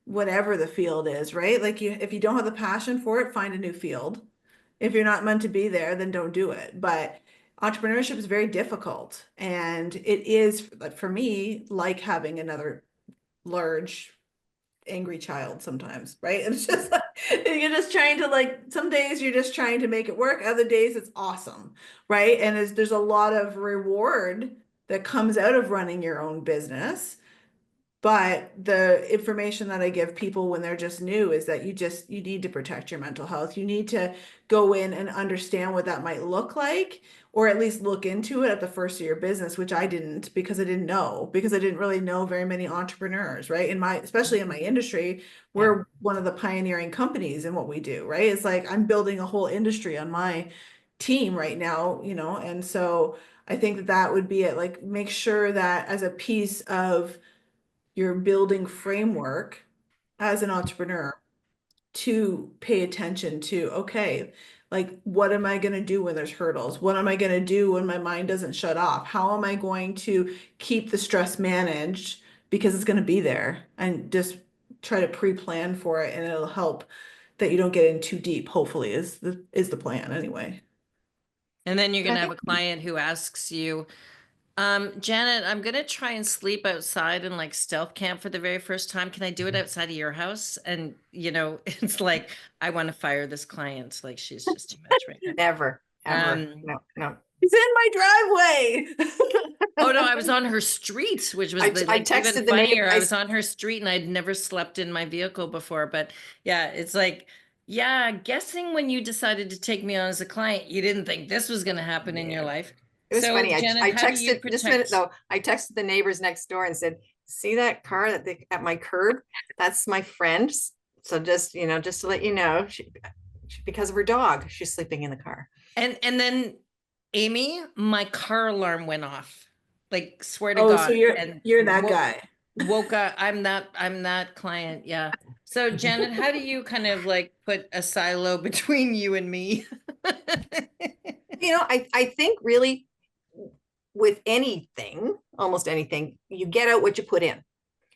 whatever the field is, right? Like if you don't have the passion for it, find a new field. If you're not meant to be there, then don't do it. But entrepreneurship is very difficult, and it is for me like having another large angry child sometimes, right? It's just like you're just trying to like some days you're just trying to make it work, other days it's awesome, right? And there's a lot of reward that comes out of running your own business. But the information that I give people when they're just new is that you need to protect your mental health. You need to go in and understand what that might look like, or at least look into it at the first of your business, which I didn't because I didn't know, because I didn't really know very many entrepreneurs, right? Especially in my industry, Yeah. we're one of the pioneering companies in what we do, right? It's like I'm building a whole industry on my team right now, and so I think that would be it. Like make sure that as a piece of your building framework as an entrepreneur to pay attention to, okay, like what am I going to do when there's hurdles? What am I going to do when my mind doesn't shut off? How am I going to keep the stress managed because it's going to be there, and just try to pre-plan for it, and it'll help that you don't get in too deep, hopefully is the plan anyway. And then you're And going I to have think a client who asks you, Janet, I'm going to try and sleep outside in like stealth camp for the very first time. Can I do it outside of your house? And, it's like, I want to fire this client. Like, she's just too much right never, now. ever. No, no. It's in my driveway. Oh no, I was on her street, which was I like even texted the neighbor. funnier. I was on her street and I'd never slept in my vehicle before. But yeah, it's like, yeah, guessing when you decided to take me on as a client, you didn't think this was going to happen in your Yeah. life. It was So, funny. Janet, I how do you texted just a minute protect? though. I texted the neighbors next door and said, "See that car at my curb? That's my friend's. So just to let you know, because of her dog, she's sleeping in the car." And then Amy, my car alarm went off. Like, swear to Oh, so God. you're And you're that guy. woke up. I'm that client. Yeah. So Janet, how do you kind of like put a silo between you and me? I think really with anything, almost anything, you get out what you put in,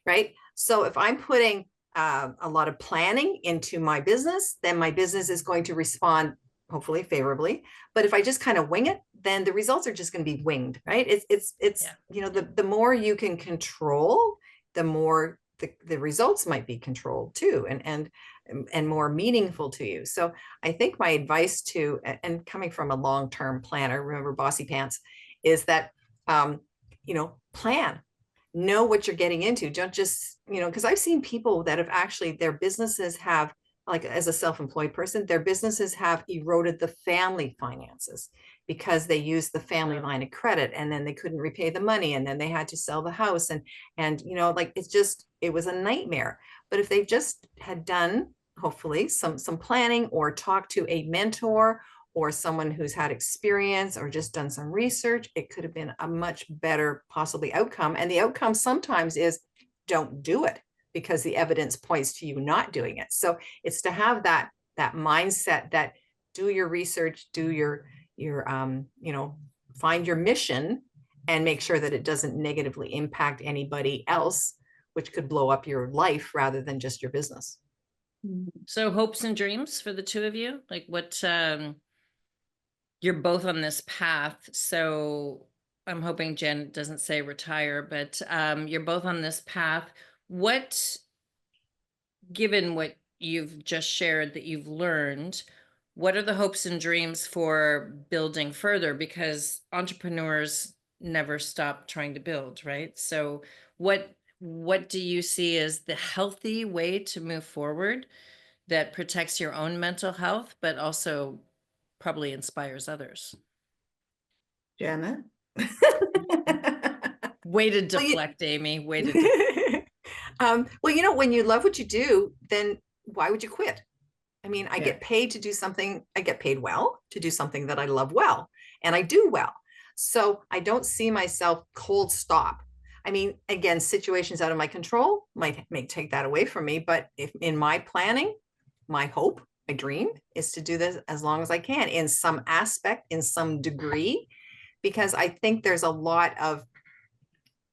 right? So if I'm putting a lot of planning into my business, then my business is going to respond hopefully favorably. But if I just kind of wing it, then the results are just going to be winged, right? It's Yeah. the more you can control, the more the results might be controlled too, and more meaningful to you. So I think my advice to, and coming from a long-term planner, remember Bossy Pants, is that plan, know what you're getting into. Don't just, because I've seen people that have actually, their businesses have, like as a self-employed person, their businesses have eroded the family finances because they used the family line of credit, and then they couldn't repay the money, and then they had to sell the house, and like it was a nightmare. But if they just had done hopefully some planning, or talked to a mentor or someone who's had experience, or just done some research, it could have been a much better possibly outcome. And the outcome sometimes is don't do it because the evidence points to you not doing it. So it's to have that mindset that do your research, do your find your mission, and make sure that it doesn't negatively impact anybody else, which could blow up your life rather than just your business. So hopes and dreams for the two of you? Like what you're both on this path. So I'm hoping Jen doesn't say retire, but you're both on this path. What, given what you've just shared that you've learned, what are the hopes and dreams for building further? Because entrepreneurs never stop trying to build, right? So what do you see as the healthy way to move forward that protects your own mental health, but also probably inspires others? Janet? Way to Well, deflect, Amy. Way to deflect. well, you know, when you love what you do, then why would you quit? I mean, I Yeah. get paid to do something, I get paid well to do something that I love well, and I do well. So I don't see myself cold stop. I mean, again, situations out of my control may take that away from me, but if in my planning, my hope, my dream is to do this as long as I can in some aspect, in some degree, because I think there's a lot of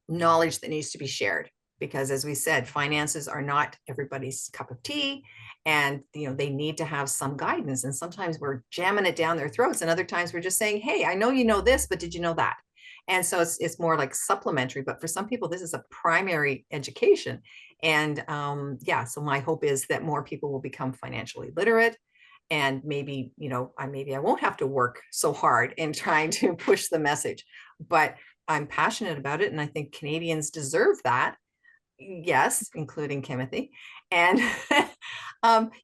knowledge that needs to be shared, because as we said, finances are not everybody's cup of tea, and you know, they need to have some guidance, and sometimes we're jamming it down their throats, and other times we're just saying, hey, I know you know this, but did you know that? And so it's more like supplementary, but for some people this is a primary education. And yeah, so my hope is that more people will become financially literate, and maybe, you know, maybe I won't have to work so hard in trying to push the message, but I'm passionate about it, and I think Canadians deserve that. Yes, including Kimothy. And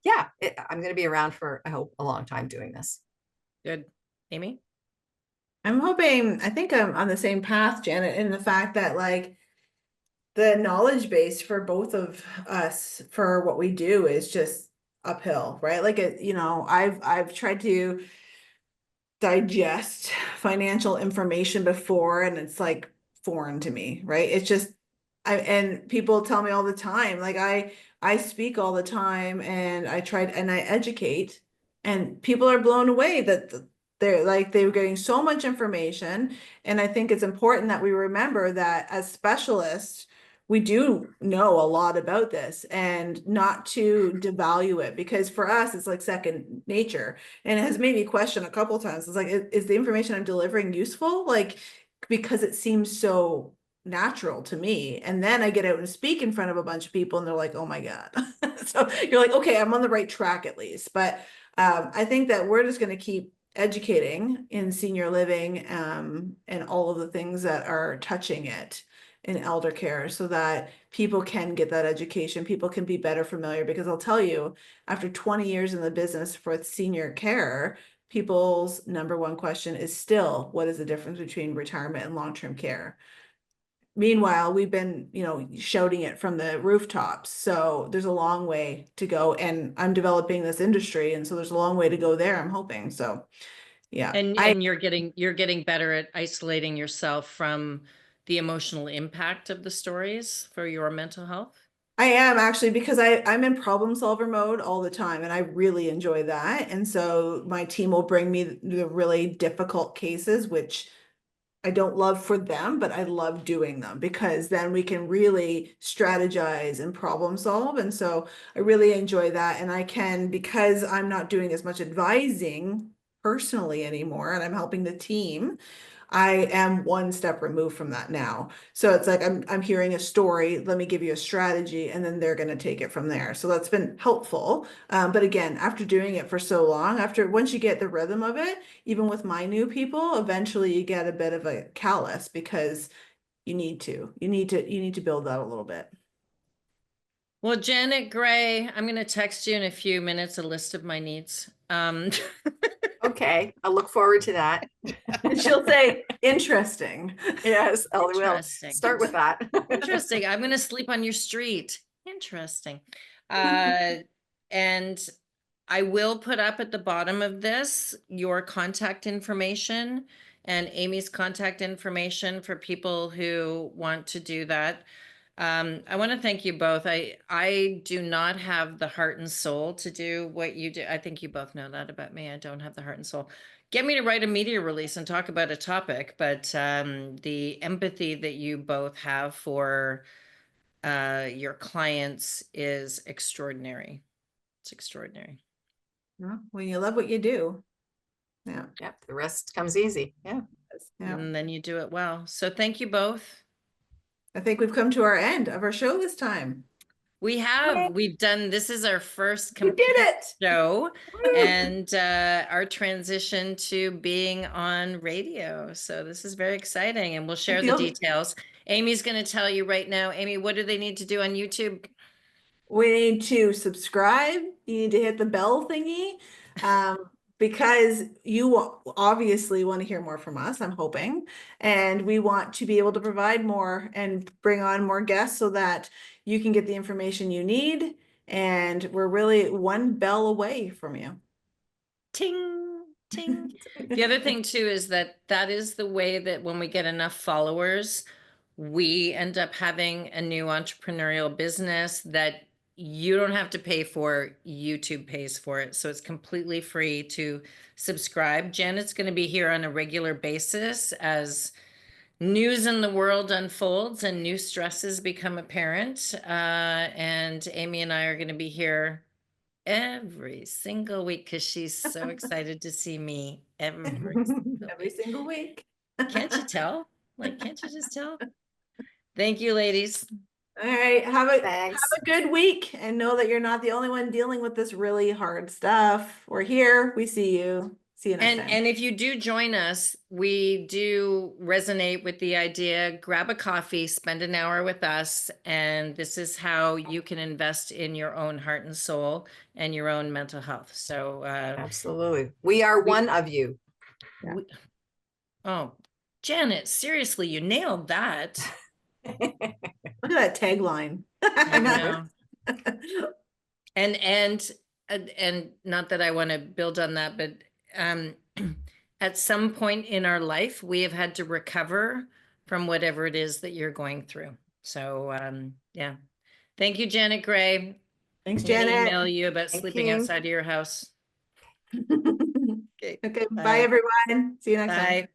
yeah, I'm going to be around for, I hope, a long time doing this. Good. Amy? I'm hoping, I think I'm on the same path, Janet, in the fact that like the knowledge base for both of us for what we do is just uphill, right? Like it, you know, I've tried to digest financial information before, and it's like foreign to me, right? It's just and people tell me all the time, like I speak all the time, and I tried and I educate, and people are blown away that they're getting so much information. And I think it's important that we remember that as specialists we do know a lot about this, and not to devalue it, because for us it's like second nature. And it has made me question a couple times. It's like, is the information I'm delivering useful? Like, because it seems so natural to me. And then I get out and speak in front of a bunch of people, and they're like, oh my God. So you're like, okay, I'm on the right track at least. But I think that we're just going to keep educating in senior living, and all of the things that are touching it in elder care, so that people can get that education, people can be better familiar. Because I'll tell you, after 20 years in the business for senior care, people's number one question is still, what is the difference between retirement and long-term care? Meanwhile, we've been, you know, shouting it from the rooftops. So there's a long way to go, and I'm developing this industry, and so there's a long way to go there, I'm hoping. So yeah, And you're getting better at isolating yourself from the emotional impact of the stories for your mental health. I am actually, because I'm in problem solver mode all the time, and I really enjoy that. And so my team will bring me the really difficult cases, which I don't love for them, but I love doing them, because then we can really strategize and problem solve. And so I really enjoy that. And I can, because I'm not doing as much advising personally anymore, and I'm helping the team, I am one step removed from that now. So it's like I'm hearing a story, let me give you a strategy, and then they're going to take it from there. So that's been helpful. But again, after doing it for so long, once you get the rhythm of it, even with my new people, eventually you get a bit of a callus, because you need to build that a little bit. Well, Janet Gray, I'm going to text you in a few minutes a list of my needs. Okay, I look forward to that. And she'll say, interesting. Yes, I will Interesting. start with that. Interesting. I'm going to sleep on your street. Interesting. And I will put up at the bottom of this your contact information and Amy's contact information for people who want to do that. I want to thank you both. I do not have the heart and soul to do what you do. I think you both know that about me. I don't have the heart and soul. Get me to write a media release and talk about a topic, but the empathy that you both have for your clients is extraordinary. It's extraordinary. Well, when you love what you do. Yeah. Yep, the rest comes easy. Yeah. Yeah. and then you do it well. So thank you both. I think we've come to our end of our show this time. We've done, this is our first We did complete it. show Woo. and our transition to being on radio. So this is very exciting, and we'll share the feel- details. Amy's going to tell you right now. Amy, what do they need to do on YouTube? We need to subscribe. You need to hit the bell thingy. Because you obviously want to hear more from us, I'm hoping. And we want to be able to provide more and bring on more guests so that you can get the information you need. And we're really one bell away from you. Ting, ting. The other thing too is that is the way that when we get enough followers, we end up having a new entrepreneurial business that you don't have to pay for. YouTube pays for it. So it's completely free to subscribe. Janet's going to be here on a regular basis as news in the world unfolds and new stresses become apparent. And Amy and I are going to be here every single week because she's so excited to see me every Single week. Can't you tell? Like, can't you just tell? Thank you, ladies. All right. Have Thanks. a good week, and know that you're not the only one dealing with this really hard stuff. We're here. We see you. See you next time. And if you do join us, we do resonate with the idea, grab a coffee, spend an hour with us, and this is how you can invest in your own heart and soul and your own mental health. So Absolutely. We are one of you. oh, Janet, seriously, you nailed that. Look at that tagline. I know. And not that I want to build on that, but at some point in our life, we have had to recover from whatever it is that you're going through. So yeah. Thank you, Janet Gray. Thanks, I'm gonna Janet. email you about Thank sleeping you. outside of your house. Okay. Okay, bye everyone. See you next time. Bye.